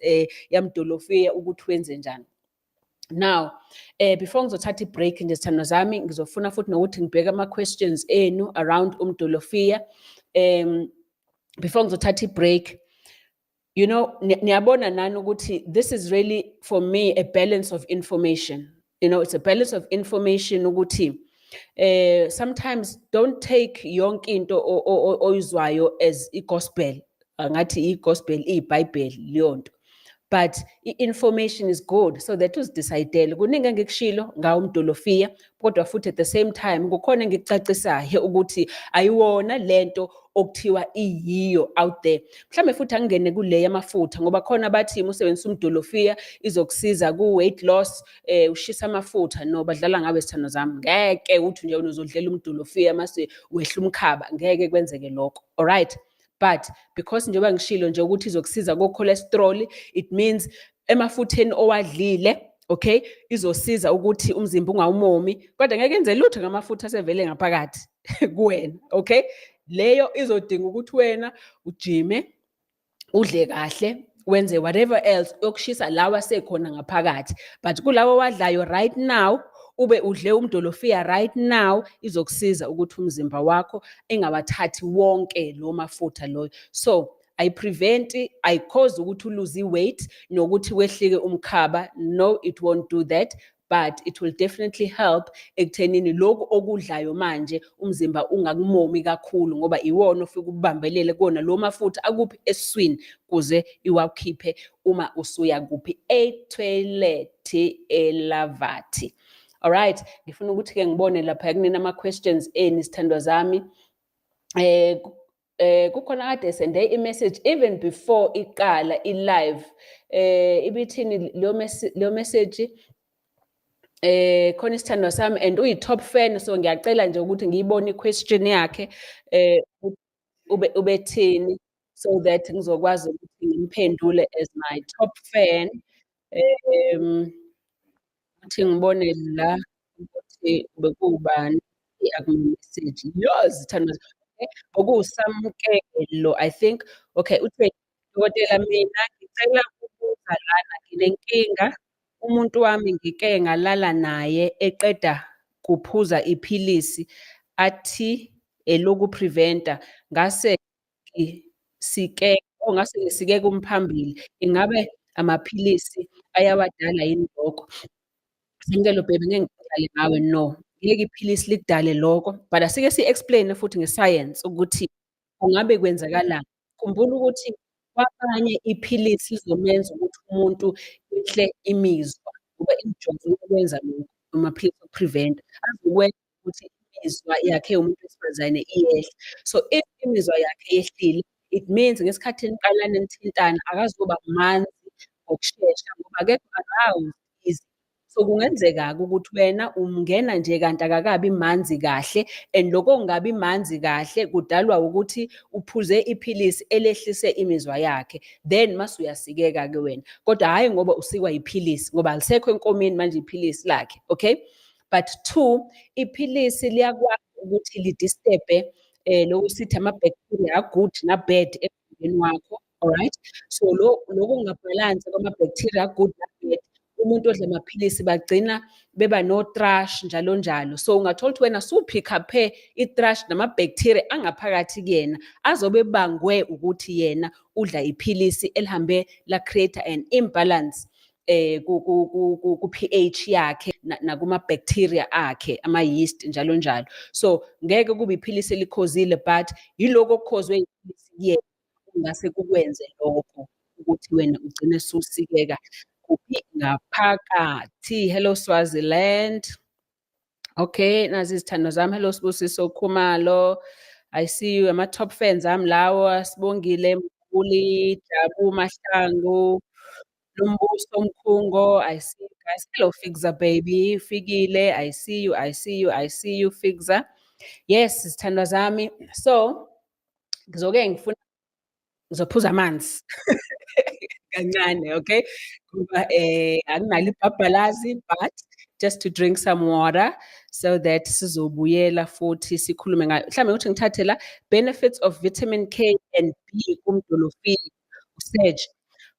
yamdolofiya ukuthi wenze njani. Now, before ngizothatha i-break nje sithando zami, ngizofuna futhi nokuthi ngibheke ama-questions enu around umdolofiya. Before ngizothatha i-break, you know, niyabona nani ukuthi this is really for me a balance of information. You know, it's a balance of information ukuthi sometimes don't take yonke into oyizwayo as i-gospel, ngathi i-gospel iyiBhayibheli leyo nto. But information is good, so that uzidecide. Kuningi engikushilo ngawo umdolofiya, kodwa futhi at the same time kukhona engikucacisayo ukuthi ayiwona lento okuthiwa iyiyo out there. Mhlambe futhi angene kule yamafutha, ngoba khona bathi usebenzisa umdolofiya izokusiza ku-weight loss, ushisa amafutha. No, badlala ngabe sithando zami, ngeke uthi nje uzodlela umdolofiya mase wehla umkhaba, ngeke kwenzeke lokho. All right. But because njengoba ngishilo nje ukuthi izokusiza ko-cholesterol, it means emafutheni owadlile okay, izosiza ukuthi umzimba ungawumomi, kodwa ngeke yenze lutho ngamafutha asevele ngaphakathi kuwena, okay? Leyo izodinga ukuthi wena ujime, udle kahle, wenze whatever else yokushisa lawa asekhona ngaphakathi. But kulawa wadlayo right now, ube udle umdolofiya right now, izokusiza ukuthi umzimba wakho engawathathi wonke lo mafutha loyo. So ayipreventi, ayikhozi ukuthi uluze i-weight nokuthi wehlike umkhaba. No, it won't do that, but it will definitely help ekuthenini lokhu okudlayo manje umzimba ungakumomi kakhulu, ngoba iwona ofika ukubambelele kuwona lo mafutha akuphi esiswini kuze iwakhiphe uma usuya kuphi ethoyilethi elavathi. Alright, ngifuna ukuthi-ke ngibone lapha kunina ama-questions eni sithandwa zami. Kukhona kade sende i-message even before iqala i-live. Ibithini leyo message? Khona isithandwa sami and uyi-top fan, so ngiyacela nje ukuthi ngiyibone i-question yakhe ubethini, so that ngizokwazi ukuthi ngimphendule as my top fan. Ukuthi ngibone la ukuthi bekuwubani aku-message. Yes, sithandwa okuwusamkelo, I think. Okay, uthi, dokotela, mina ngicela ukubuza lana, nginenkinga. Umuntu wami ngike ngalala naye eqeda kuphuza iphilisi athi elokupreventa, ngase ngisikeka umphambili. Ingabe amaphilisi ayawadala yini lokho? Samkelo baby, ngeke ngidlale ngawe, no. Ngeke iphilisi likudale lokho, but asike si-explain futhi nge-science ukuthi kungabe kwenzakalani. Khumbula ukuthi kwabanye iphilisi lizomenza ukuthi umuntu yehle imizwa, ngoba imijovo iyakwenza lokho, amaphilisi okupreventa azokwenza ukuthi imizwa yakhe umuntu wesifazane iyehle. So if imizwa yakhe yehlile, it means ngesikhathi niqala nithintana akazuba manzi ngokushesha, ngoba akekho around easy. So kungenzeka-ke ukuthi wena umngena nje kanti akakabi manzi kahle, and lokho kungabi manzi kahle kudalwa ukuthi uphuze iphilisi elehlise imizwa yakhe, then mase uyasikeka-ke wena. Kodwa hhayi ngoba usikwa iphilisi, ngoba alisekho enkomeni manje iphilisi lakhe, okay? But 2, iphilisi liyakwazi ukuthi lidisturbe lokhu sithi ama-bacteria a-good na-bad emzimbeni wakho, alright? So lokhu kungabhalansi kwama-bacteria a-good na-bad, umuntu odla amaphilisi bagcina beba no-thrush njalo njalo. So ungathola ukuthi wena suphikaphe i-thrush nama-bacteria angaphakathi kuyena azobe ebangwe ukuthi yena udla iphilisi elihambe la-create an imbalance ku-pH yakhe nakuma-bacteria akhe, ama-yeast njalo njalo. So ngeke kube iphilisi elikhozile, but yiloko okukhozwe iphilisi kuyena kungase kukwenze lokho ukuthi wena ugcine susikeka kuphi ngaphakathi. Hello Swaziland. Okay, nazi izithandwa zami. Hello Sibusiso Khumalo, I see you. Ama-top fans ami lawo, Sibongile Mkhuli, Jabu Mahlangu, Lumbuso Mkhungo, I see you guys. Hello Figza baby, Figile, I see you, I see you, I see you Figza. Yes, izithandwa zami. So ngifuna ngizophuza amanzi kancane, okay? Ngoba anginalo ibhabhalazi, but just to drink some water so that sizobuyela futhi sikhulume ngayo. Mhlambe ukuthi ngithathe la benefits of vitamin K and B kumdolofiya, uSerge.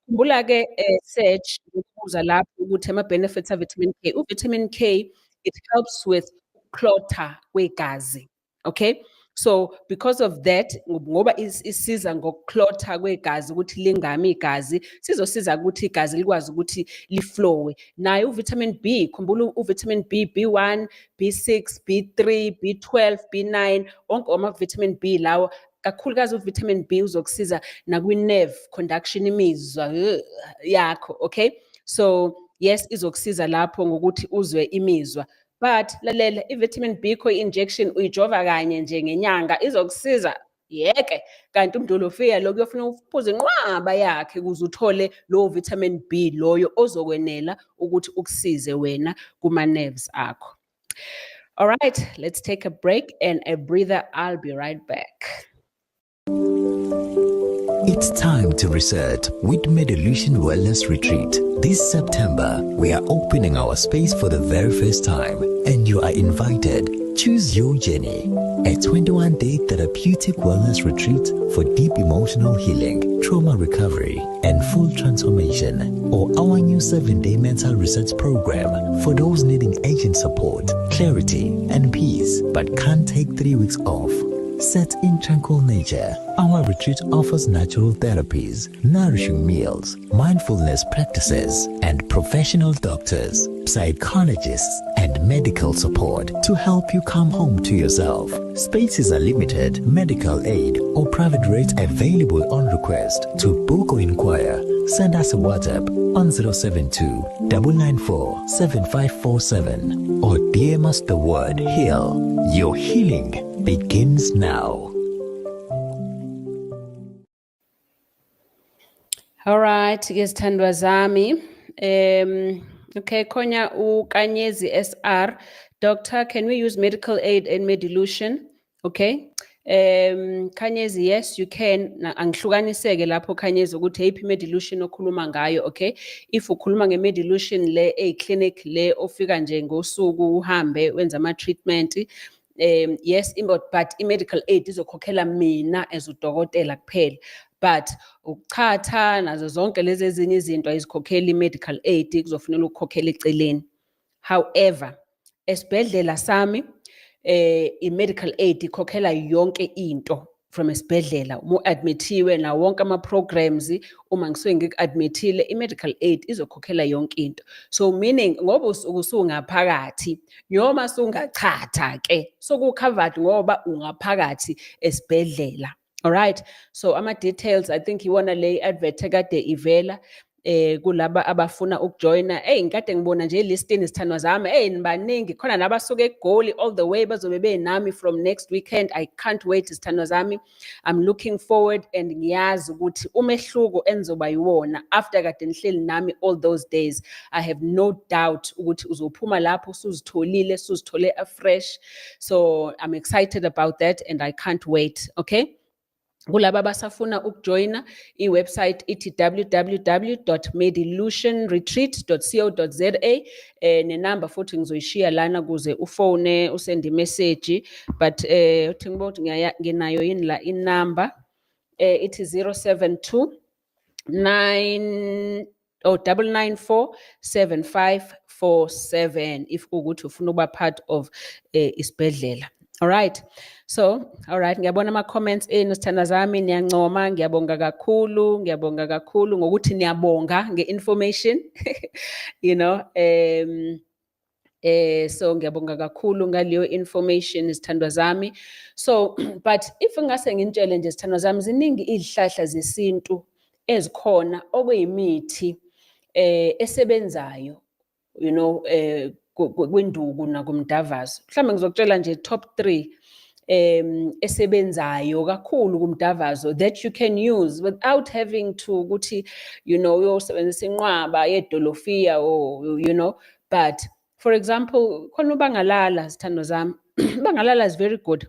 Khumbula-ke Serge, ngikubuza lapho ukuthi ama-benefits a-vitamin K. U-vitamin K, it helps with ukuklotha kwegazi, okay? So because of that, ngoba isiza ngokuklotha kwegazi ukuthi lingami igazi, sizosiza ukuthi igazi likwazi ukuthi liflowe. Nayo uvitamin B, khumbula uvitamin B, B1, B6, B3, B12, B9, onke ama-vitamin B lawo, kakhulukazi uvitamin B uzokusiza nakwi-nerve conduction, imizwa yakho, okay? So yes, izokusiza lapho ngokuthi uzwe imizwa. But lalela, i-vitamin B injection uyijova kanye nje ngenyanga izokusiza yeke, kanti umdolofiya lo kuyofuna uphuze inqwaba yakhe ukuze uthole lowo vitamin B loyo ozokwenela ukuthi ukusize wena kuma-nerves akho. All right, let's take a break and a breather. I'll be right back. It's time to reset with Medilution Wellness Retreat. This September, we are opening our space for the very first time, and you are invited. Choose your journey. A 21-day therapeutic wellness retreat for deep emotional healing, trauma recovery, and full transformation. Or our new 7-day mental reset program for those needing agent support, clarity, and peace, but can't take 3 weeks off. Set in tranquil nature, our retreat offers natural therapies, nourishing meals, mindfulness practices, and professional doctors, psychologists, and medical support to help you come home to yourself. Spaces are limited, medical aid or private rates available on request. To book or inquire, send us a WhatsApp on 072-994-7547 or DM us the word HEAL. Your healing begins now. All right, izithandwa zami. Okay, Konya Ukanyezi SR. Doctor, can we use medical aid and Medilution? Okay. Kanyezi, yes, you can. Angihlukaniseke lapho Kanyezi ukuthi eyiphi Medilution okhuluma ngayo, okay? If ukhuluma nge-Medilution le clinic le ofika nje ngosuku uhambe wenza ama-treatment, yes, but i-medical aid izokhokhela mina as udokotela kuphela. But ukuchatha nazo zonke lezi ezinye izinto ayizikhokheli i-medical aid, kuzofunela ukukhokhela eceleni. However, esibhedlela sami i-medical aid ikhokhela yonke into from esibhedlela. Uma admithiwe na wonke ama-programs, uma ngisuke ngiku-admithile, i-medical aid izokhokhela yonke into. So meaning ngoba usungaphakathi noma sungachatha ke soku-covered ngoba ungaphakathi esibhedlela. All right, so ama-details, I think iwona le advert ekade ivela kulaba abafuna ukujoyina. Ngikade ngibona nje listini izithandwa zami, nibaningi, khona nabasuke eGoli all the way bazobe benami from next weekend. I can't wait izithandwa zami. I'm looking forward, and ngiyazi ukuthi umehluko enzoba yiwona after kade nihleli nami all those days. I have no doubt ukuthi uzophuma lapho usuzithole afresh. So I'm excited about that and I can't wait, okay? Kulaba abasafuna ukujoyina, iwebsite ithi www.medilutionretreat.co.za, nenamba futhi ngizoyishiya lana kuze ufone usende message. But uthi ngibo nginayo yini la inamba, ithi 072 994 7547 if ukuthi ufuna ukuba part of isibhedlela. All right. So, all right, ngiyabona ama-comments enu sithanda zami, niyancoma, ngiyabonga kakhulu ngokuthi niyabonga nge-information, you know, so ngiyabonga kakhulu ngaleyo information izithandwa zami. So, but if ngase ngintshele nje izithandwa zami, ziningi izihlahla zesintu ezikhona okuyimithi esebenzayo, you know, kwenduku nakumdavazo. Mhlawumbe ngizokutshela nje top 3 esebenzayo kakhulu kumdavazo that you can use without having to ukuthi, you know, uyosebenzisa inqwaba yedolofiya or, you know. But for example, khona uBangalala sithando zami. uBangalala is very good.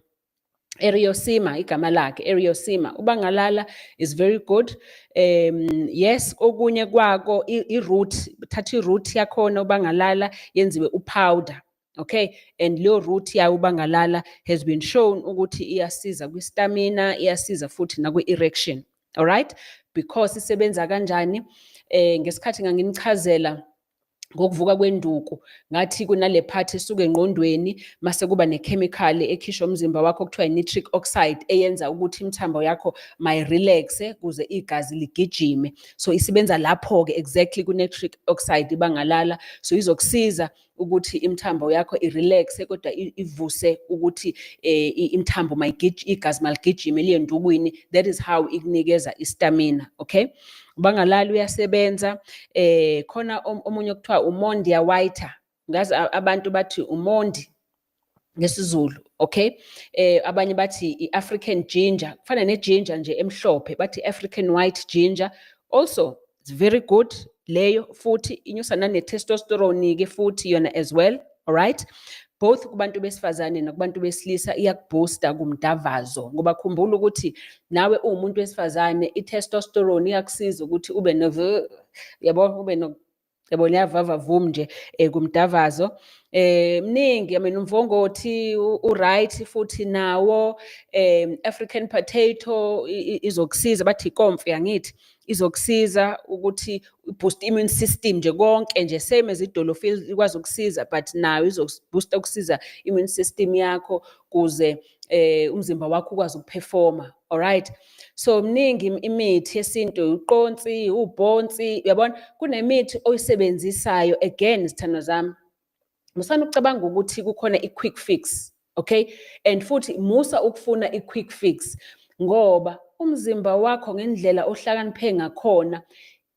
Eriosima igama lakhe, Eriosima. uBangalala is very good. Yes, okunye kwako i-root, thatha i-root yakhona uBangalala yenziwe upowder. Okay, and leyo root ya uBangalala has been shown ukuthi iyasiza kwi-stamina, iyasiza futhi nakwi-erection. All right, because isebenza kanjani, ngesikhathi nganginichazela ngokuvuka kwenduku, ngathi kunale part esuka engqondweni mase kuba nechemical ekhishwa umzimba wakho kuthiwa nitric oxide eyenza ukuthi imithambo yakho mayirelaxe kuze igazi ligijime. So isebenza lapho ke exactly ku-nitric oxide iBangalala. So izokusiza ukuthi imithambo yakho irelaxe kodwa ivuse ukuthi imithambo igazi maligijime liyendukwini. That is how ikunikeza istamina, okay? uBangalala uyasebenza. Khona omunye okuthiwa uMondia Whiter, ngazi abantu bathi uMondi ngesizulu, okay? Abanye bathi i-African ginger, kufana ne-ginger nje emhlophe, bathi African white ginger. Also, it's very good leyo, futhi inyusa nane-testosterone ke futhi yona as well, all right? both kubantu besifazane nakubantu besilisa iyakuboosta kumdavazo, ngoba khumbula ukuthi nawe uwumuntu wesifazane i-testosterone iyakusiza ukuthi ube yabo, ube yabo liyavava vum nje kumdavazo. Mningi, I mean, umvongothi u-right futhi nawo, African potato izokusiza, bathi ikomfi yangithi, izokusiza ukuthi boost immune system nje konke nje, same as idolofil ikwazi ukusiza, but nayo izoboosta ukusiza immune system yakho kuze umzimba wakho ukwazi ukuperforma. Alright, so mningi imithi yesintu, uqonsi, ubhonsi, uyabona kunemithi oyisebenzisayo. Again, sithando zami, musana ukucabanga ukuthi kukhona i-quick fix, okay? And futhi musa ukufuna i-quick fix, ngoba umzimba wakho ngendlela ohlakaniphe ngakhona,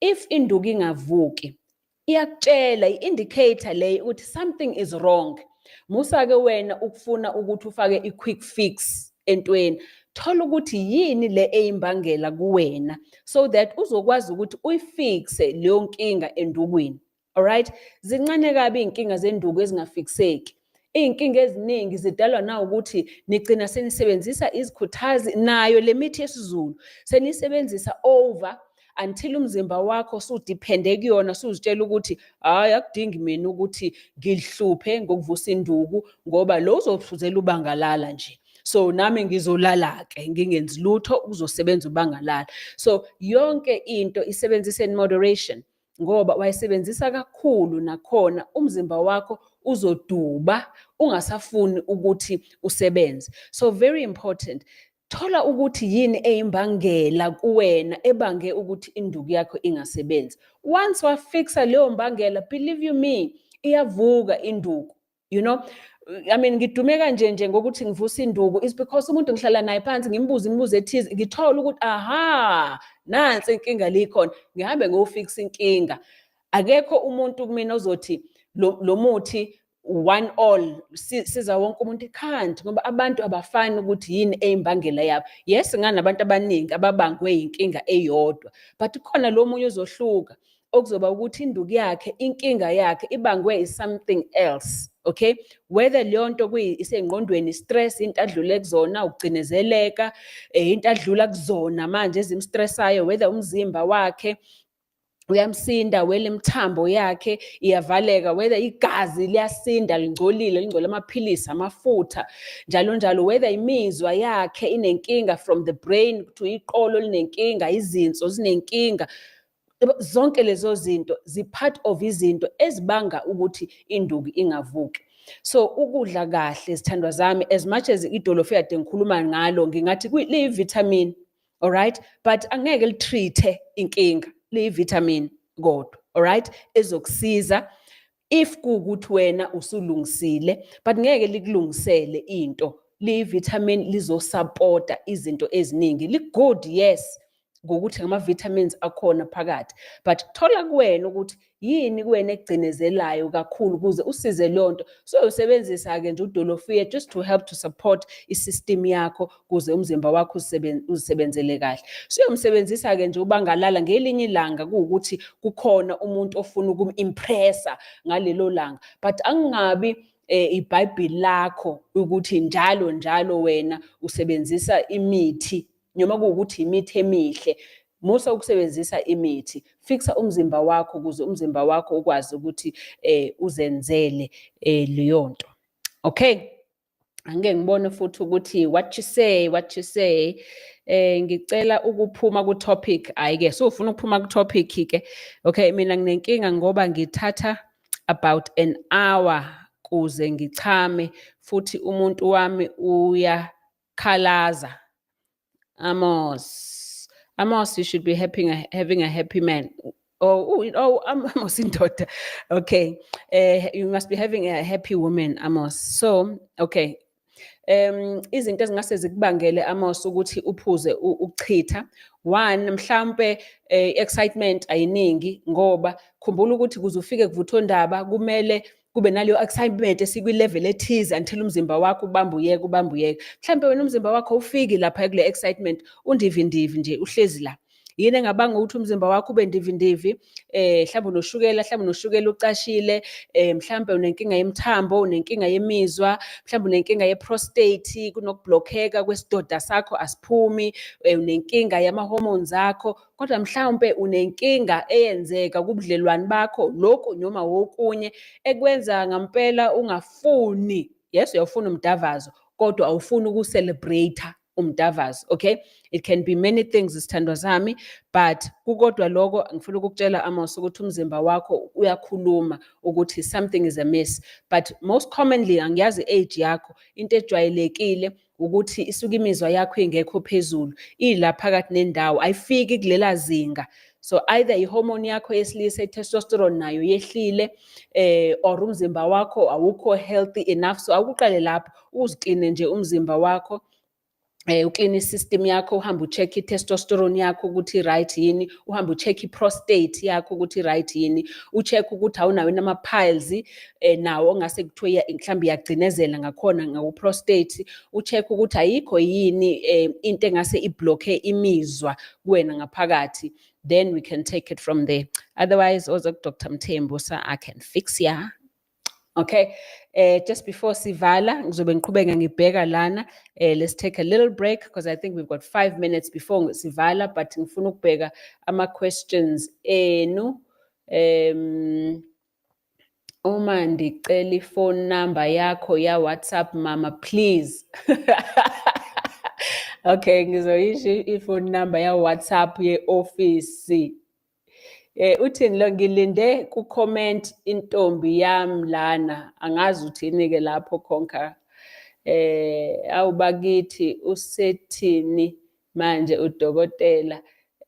if induku ingavuki, iyakutshela, i-indicator leyo ukuthi something is wrong. Musa-ke wena ukufuna ukuthi ufake i-quick fix entweni, thola ukuthi yini le eyimbangela kuwena, so that uzokwazi ukuthi uyifixe leyo nkinga endukwini. Alright, zincane kabi iy'nkinga zenduku ezingafikiseki. Iy'nkinga eziningi zidalwa na ukuthi nigcina senisebenzisa izikhuthazi, nayo le mithi yesiZulu senisebenzisa over until umzimba wakho usudiphende kuyona, usuzitshela ukuthi hayi, akudingi mina ukuthi ngilihluphe ngokuvusa induku, ngoba lo uzofuzela ubangalala nje. So nami ngizolala-ke ngingenzi lutho, uzosebenza ubangalala. So yonke into isebenzise in moderation, ngoba wayisebenzisa kakhulu nakhona umzimba wakho uzoduba, ungasafuni ukuthi usebenze. So very important, thola ukuthi yini eyimbangela kuwena ebange ukuthi induku yakho ingasebenzi. Once wafixa leyo mbangela, believe you me, iyavuka induku. You know, I mean, ngidume kanje ngokuthi ngivusa induku is because umuntu ngihlala naye phansi ngimbuza imibuzo ethize, ngithola ukuthi aha, nansi inkinga likhona, ngihambe ngofixa inkinga. Akekho umuntu kumina ozothi lo muthi one all siza wonke umuntu, ikhanti, ngoba abantu abafani ukuthi yini eyimbangela yabo. Yes, nganabantu abaningi ababangwe inkinga eyodwa, but khona lo munye uzohluka okuzoba ukuthi induku yakhe, inkinga yakhe ibangwe something else. Okay, whether leyo nto isengqondweni, stress, into adlule kuzona, ukucinezeleka, into adlula kuzona manje ezimstresayo, whether umzimba wakhe uyamsinda, wele imithambo yakhe iyavaleka, whether igazi liyasinda lingcolile, lingcole amaphilisi, amafutha, njalo njalo, whether imizwa yakhe inenkinga from the brain to iqolo linenkinga, izinso zinenkinga. Zonke lezo zinto zi-part of izinto ezibanga ukuthi induku ingavuki. So ukudla kahle, sithandwa zami, as much as idolofiyade ngikhuluma ngalo, ngingathi liyi-vitamin, alright, but angeke litreat-e inkinga, liyi-vitamin kodwa, alright, ezokusiza if kuwukuthi wena usulungisile, but ngeke likulungisele into. Liyi-vitamin, lizosapota izinto eziningi. Li-good, yes, ngokuthi ngama-vitamins akhona phakathi, but thola kuwena ukuthi yini kuwena ekugcinezelayo kakhulu ukuze usize leyo nto. So usebenzisa-ke nje udolofiya just to help to support i-system yakho kuze umzimba wakho uzisebenzele kahle. So uyomsebenzisa-ke nje ubangalala, ngelinye ilanga kuwukuthi kukhona umuntu ofuna ukum-impressa ngalelo langa, but angingabi iBhayibheli lakho ukuthi njalo wena usebenzisa imithi, noma kuwukuthi imithi emihle. Musa ukusebenzisa imithi, fixa umzimba wakho kuze umzimba wakho ukwazi ukuthi uzenzele leyo nto. Okay, angeke ngibone futhi ukuthi what you say. Ngicela ukuphuma ku-topic. Ayike, so ufuna ukuphuma ku-topic ke. Okay, mina nginenkinga ngoba ngithatha about an hour kuze ngichame, futhi umuntu wami uyakhalaza. Amos, you should be having a happy man. Amos indoda. Okay, you must be having a happy woman, Amos. So, okay. Izinto ezingase zikubangele, Amos, ukuthi uphuze ukuchitha. One, mhlambe excitement ayiningi, ngoba khumbula ukuthi kuze ufike kuvuthondaba kumele kube naleyo excitement esikwi-level ethize until umzimba wakho ubambuyeke. Mhlambe wena umzimba wakho ufiki lapha kule excitement, undivindivi nje, uhlezi la. yini engabanga ukuthi umzimba wakho ube ndivindivi, mhlawumbe unoshukela ucashile, mhlawumbe unenkinga yemithambo, unenkinga yemizwa, mhlawumbe unenkinga ye-prostate, kunokublockeka kwesidoda sakho asiphumi, unenkinga yama-hormones akho, kodwa mhlawumbe unenkinga eyenzeka kubudlelwane bakho, lokhu noma wokunye ekwenza ngampela ungafuni, yes uyawufuna umdavazo, kodwa awufuni uku-celebrate umdavazo, okay? It can be many things, isithandwa zami, but kukodwa lokho ngifuna ukukutshela Amos ukuthi umzimba wakho uyakhuluma ukuthi something is amiss. But most commonly, angiyazi age yakho, into ejwayelekile ukuthi isuka imizwa yakho ingekho phezulu, ila phakathi nendawo, ayifiki kulela zinga. So either ihormone yakho yesilisa i-testosterone nayo yehlile, or umzimba wakho awukho healthy enough. So akuqale lapho uzikline nje umzimba wakho, ukline i-system yakho, uhambe ucheck i-testosterone yakho ukuthi right yini, uhambe ucheck i-prostate yakho ukuthi right yini, ucheck ukuthi awunawo nama-piles nawo ongase kuthiwe mhlawumbe iyagcinezela ngakhona ngaku-prostate, ucheck ukuthi ayikho yini into engase iblocke imizwa kuwena ngaphakathi. Then we can take it from there. Otherwise, also Dr. Mthembu, sir, I can fix ya. Okay, just before sivala, ngizobe ngiqhubeka ngibheka lana. Let's take a little break because I think we've got 5 minutes before sivala, but ngifuna ukubheka ama-questions enu. Uma ndicela ifone number yakho ya WhatsApp, mama, please. Okay, ngizoyisho ifone number ya WhatsApp ye-office. Uthini lo, ngilinde ku-comment intombi yami lana, angazi uthini-ke lapho Conquer. Awubakithi usethini manje udokotela,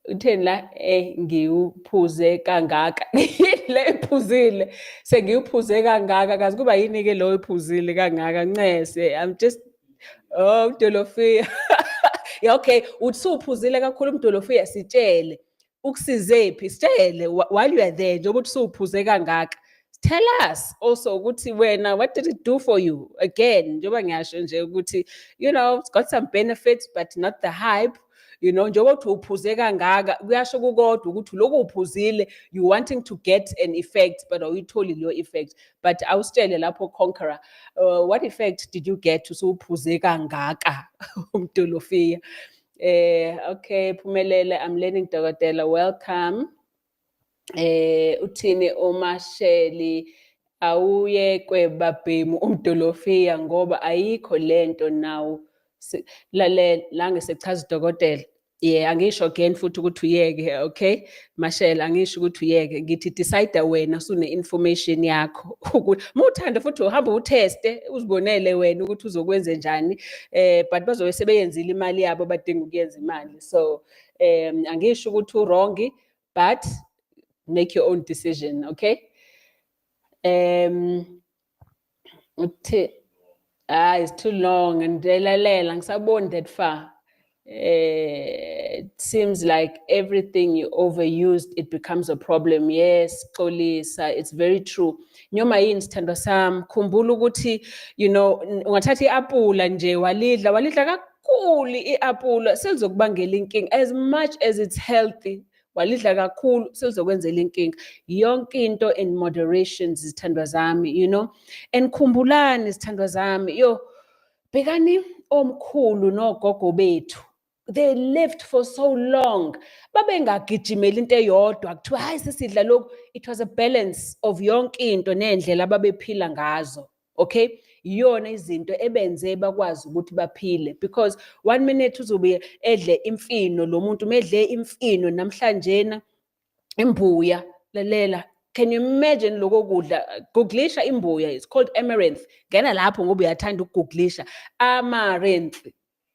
utheni la, ngiwuphuze kangaka. Le iphuzile, sengiwuphuze kangaka, kazi kuba yini-ke lo iphuzile kangaka, ncese, I'm just, oh Dolofiya. Yeah, okay, uthi uphuzile kakhulu Dolofiya, sitshele. Ukusizephi, sitshele while you are there, njengoba uthi usuphuze kangaka. Tell us also ukuthi wena, what did it do for you? Again, njengoba ngiyasho nje ukuthi, you know, it's got some benefits but not the hype. You know, njengoba uthi uphuze kangaka, kuyasho kukodwa ukuthi lokho uphuzile, you wanting to get an effect but awuyitholi leyo effect. But awusitshele lapho Conqueror, what effect did you get usuphuze kangaka uMdolofiya? Okay, Phumelele, I'm learning dokotela, welcome. Uthini uMasheli, awuye kwebabhemu uMdolofiya ngoba ayikho lento now. Lalela la ngisechaza dokotela. Yeah, angisho again futhi ukuthi uyeke, okay? Mashela, angisho ukuthi uyeke, ngithi decide wena sune information yakho ukuthi muthanda futhi uhamba uteste uzibonele wena ukuthi uzokwenza njani, but bazobe sebeyenzile imali yabo badinga ukuyenza imali. So angisho ukuthi wrong, but make your own decision, okay? It's too long and delalela ngisaboni that far. It seems like everything you overused, it becomes a problem. Yes, Xolisa, it's very true. Nyoma yini sithandwa sami, khumbula ukuthi, you know, ungathatha i-apula nje walidla kakhulu i-apula selizokubangela inkinga. As much as it's healthy, walidla kakhulu selizokwenzela inkinga. Yonke into in moderation, zithandwa zami, you know. And khumbulani zithandwa zami, yo, bhekani omkhulu nogogo bethu. They lived for so long. Babengagijimela into eyodwa kuthiwa hayi sisidla lokhu. It was a balance of yonke into nendlela ababephila ngazo. Okay? Iyona izinto ebenze bakwazi ukuthi baphile, because 1 minute uzobe edle imfino, lo muntu medle imfino namhlanje imbuya, lalela. Can you imagine lokho kudla? Googlisha imbuya, it's called amaranth. Ngena lapho ngoba uyathanda ukuguglisha amaranth.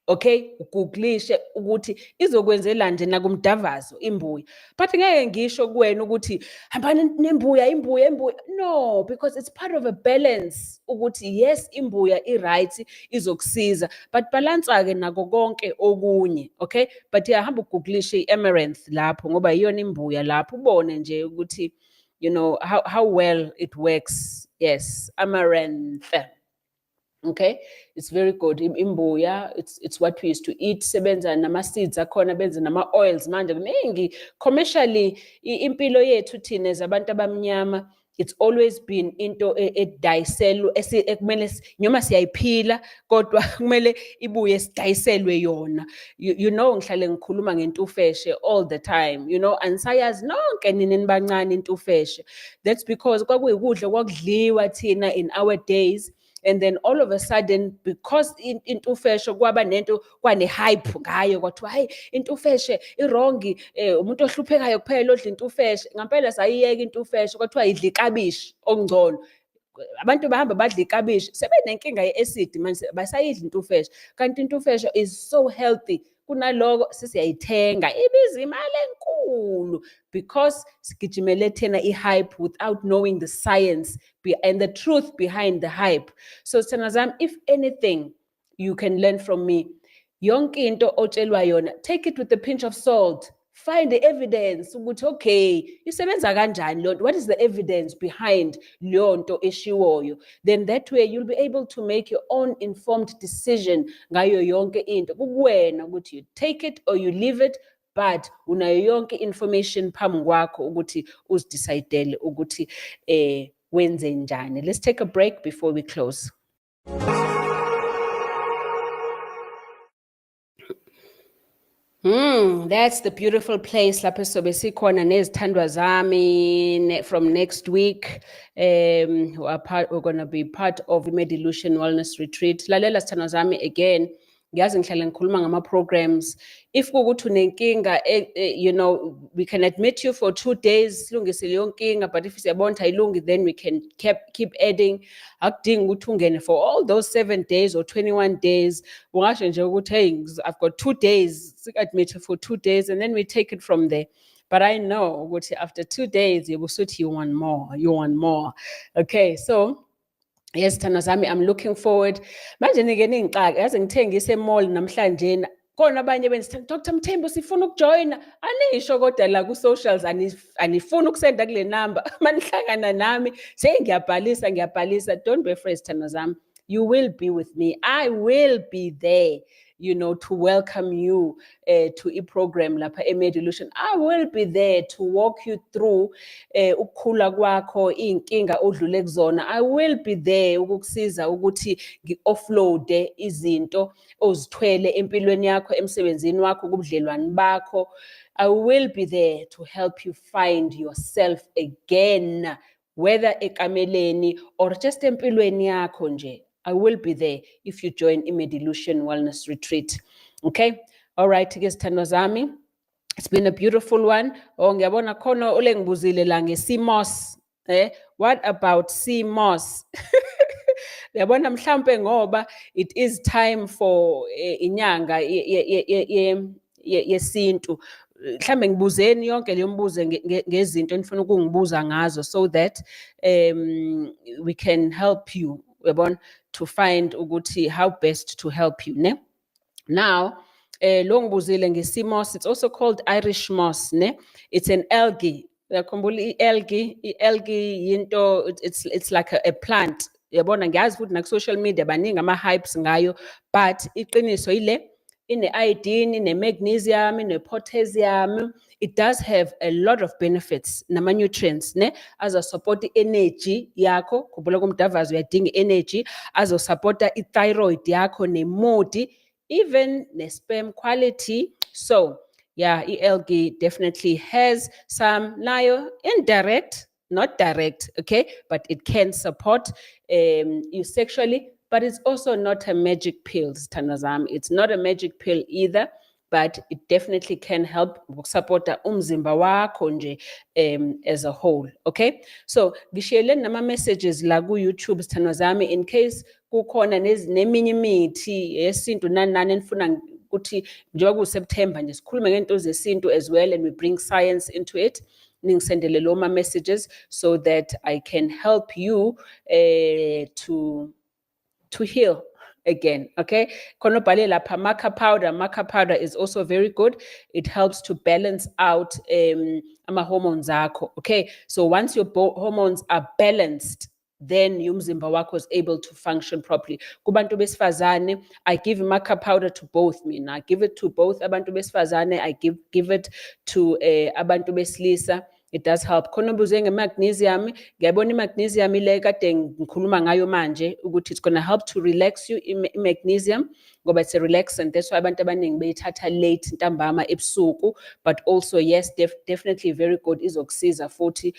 Okay, ugooglishe ukuthi izokwenzela nje nakumdavazo imbuya. But ngeke ngisho kuwena ukuthi hambani nembuya. No, because it's part of a balance ukuthi yes imbuya i-right izokusiza, but balance ke nako konke okunye, okay? But hamba ugooglishe i-amaranth lapho ngoba iyona imbuya lapho ubone nje ukuthi, you know, how well it works. Yes, amaranth. Okay, it's very good. Imbuya, it's what we used to eat. Sebenza nama seeds akhona, benza nama oils manje kuningi. Commercially, impilo yethu thina zabantu abamnyama, it's always been into ediselwe ekumele noma siyayiphila kodwa kumele ibuye sidayiselwe yona. You know, ngihlale ngikhuluma ngentufeshe all the time, you know, ansayazi nonke nini nibancane intufeshe. That's because kwakuyikudla kwakudliwa thina in our days. And then all of a sudden, because intufeshe kwaba nento kwane hype ngayo kwathiwa hayi intufeshe irongi umuntu ohluphekayo kuphela odla intufeshe, ngempela sayiyeka intufeshe kwathiwa idla ikabishi okungcono. Abantu bahamba badla ikabishi sebenenkinga ye-acid manje basayidla intufeshe, kanti intufeshe is so healthy kunaloko sesiyayithenga ibiza imali enkulu because sigijimele thina i-hype without knowing the science and the truth behind the hype. So sithanda zami, if anything you can learn from me, yonke into otshelwa yona, take it with a pinch of salt. Find the evidence ukuthi okay isebenza kanjani lo nto, what is the evidence behind leyo nto eshiwoyo. Then that way you'll be able to make your own informed decision ngayo yonke into. Kuwena ukuthi you take it or you leave it, but unayo yonke information phambi kwakho ukuthi uzidecidele ukuthi wenze njani. Let's take a break before we close. That's the beautiful place lapho sobe sikhona nezithandwa zami from next week. We're going to be part of Medilution Wellness Retreat. Lalela sithandwa zami again. Ngiyazi ngihlale ngikhuluma ngama-programs. If kukuthi unenkinga, you know, we can admit you for 2 days, silungise leyo nkinga, but if siyabona ayilungi, then we can keep adding. Akudingi ukuthi ungene for all those 7 days or 21 days. Ungasho nje ukuthi, hey, I've got 2 days, admit for 2 days, and then we take it from there. But I know ukuthi after 2 days, you want more. Okay, so yes, thana zami, I'm looking forward. Manje nike ningixaka, yazi ngithengise e-mall namhlanje. Khona abanye benzithi Dr. Mthembu sifuna ukujoyina. Anisho kodwa la ku socials anifuna ukusenda kule number. Manihlangana nami, ngiyabhalisa. Don't be afraid thana zami. You will be with me. I will be there, you know, to welcome you to a program lapha eMedilution. I will be there to walk you through ukukhula kwakho, inkinga odlule kuzona. I will be there ukukusiza ukuthi ngi-offload izinto ozithwele empilweni yakho, emsebenzini wakho, kubudlelwani bakho. I will be there to help you find yourself again, whether ekameleni or just empilweni yakho nje. I will be there if you join Medilution Wellness Retreat. Okay? All right, thandwa zami. It's been a beautiful one. Oh, ngiyabona khona ole ngibuzile la nge-CMOS. What about CMOS? Ngiyabona mhlambe ngoba it is time for inyanga yesintu. Mhlambe ngibuzeni yonke leyo mbuzo ngezinto enifuna ukungibuza ngazo so that we can help you to find ukuthi how best to help you, ne? Now, lo ngibuzile nge-CMOS, it's also called Irish moss, ne? It's an algae. Uyakhumbula i-algae yinto, it's like a plant. Uyabona ngiyazi futhi social media baningi ama-hypes ngayo, but iqiniso ile ine-iodine, ine-magnesium, ine-potassium. It does have a lot of benefits, nama-nutrients, ne? Azosupporta i-energy yakho, khumbula kumdavazo uyadinga i-energy, azosupporta i-thyroid yakho, ne-mood, even ne-sperm quality. So, yeah, algae definitely has some nayo indirect, not direct, okay? But it can support you sexually. But it's also not a magic pill, sithandwa zami. It's not a magic pill either, but it definitely can help support umzimba wakho nje as a whole, okay? So, ngishiyeleni nama-messages la ku-YouTube, sithandwa zami, in case kukhona neminye imithi yesintu nani enifuna ukuthi njengoba kuSeptember nje sikhulume ngento zesintu as well, and we bring science into it. Ningisendele lo ma-messages so that I can help you to heal again, okay? Konobale lapha maca powder is also very good. It helps to balance out ama hormones akho, okay? So once your hormones are balanced, then umzimba wakho is able to function properly. Kubantu besifazane, I give maca powder to both mina. I give it to both abantu besifazane, I give it to abantu besilisa. It does help. Khona ubuze nge-magnesium, ngiyabona i-magnesium le kade ngikhuluma ngayo manje ukuthi it's going to help to relax you, i-magnesium, ngoba it's a relaxant. That's why abantu abaningi beyithatha late ntambama ebusuku, but also yes, definitely very good, izokusiza futhi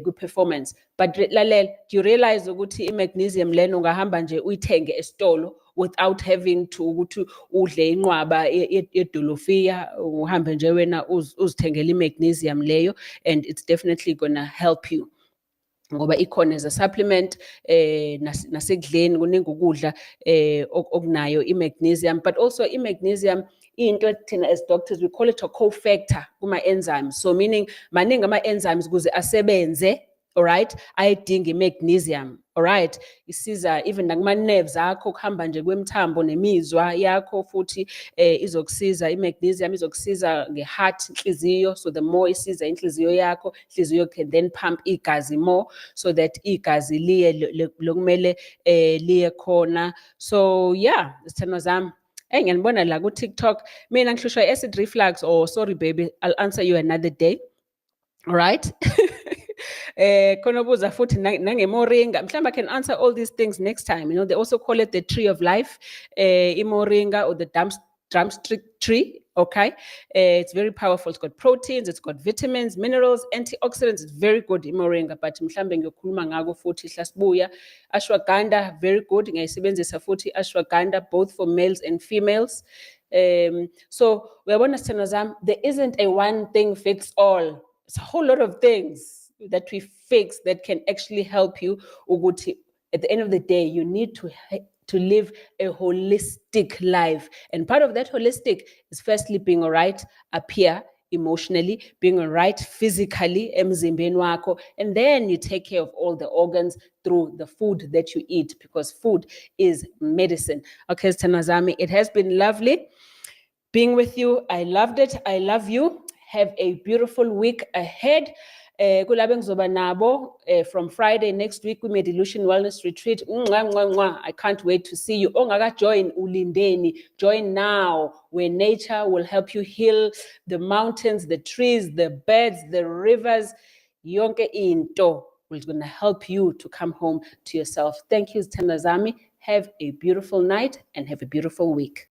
ku-performance. But lalela, do you realize ukuthi i-magnesium lena ungahamba nje uyithenge esitolo without having to ukuthi udle inqwaba yedolofiya, uhambe nje wena uzithengele i-magnesium leyo, and it's definitely gonna help you. Ngoba ikhona as a supplement nasekudleni kuningi ukudla okunayo i-magnesium, but also i-magnesium into thina as doctors we call it a cofactor kuma-enzymes. So meaning maningi ama-enzymes kuze asebenze, all right, ayidinga i-magnesium, all right, isiza even nakuma-nerves akho kuhamba nje kwemthambo nemizwa yakho futhi izokusiza i-magnesium, izokusiza nge-heart, inhliziyo. So the more isiza inhliziyo yakho, inhliziyo can then pump igazi more so that igazi liye lokumele liye khona. So yeah, isithando zami, ngiyanibona la ku-TikTok, mina ngihlushwa acid reflux. Oh sorry baby, I'll answer you another day, all right. Khona ubuza futhi nangemoringa, mhlawumbe I can answer all these things next time. You know, they also call it the tree of life, imoringa, or the drumstick tree. Okay, it's very powerful. It's got proteins, it's got vitamins, minerals, antioxidants. It's very good, imoringa. But mhlawumbe ngiyokhuluma ngako futhi hlasibuya. Ashwagandha, very good. Ngiyayisebenzisa futhi ashwagandha, both for males and females. So uyabona sithando zami, there isn't a one thing fits all. It's a whole lot of things that we fix that can actually help you. Ukuthi, at the end of the day, you need to live a holistic life. And part of that holistic is firstly being all right up here emotionally, being all right physically, emzimbeni wakho, and then you take care of all the organs through the food that you eat, because food is medicine. Okay, sithando zami, it has been lovely being with you. I loved it. I love you. Have a beautiful week ahead. Kulabe ngizoba nabo from Friday next week kwi-Medilution Wellness Retreat. I can't wait to see you. Ongaka join ulindeni. Join now, where nature will help you heal the mountains, the trees, the birds, the rivers. Yonke into is going to help you to come home to yourself. Thank you, Sithando zami. Have a beautiful night and have a beautiful week.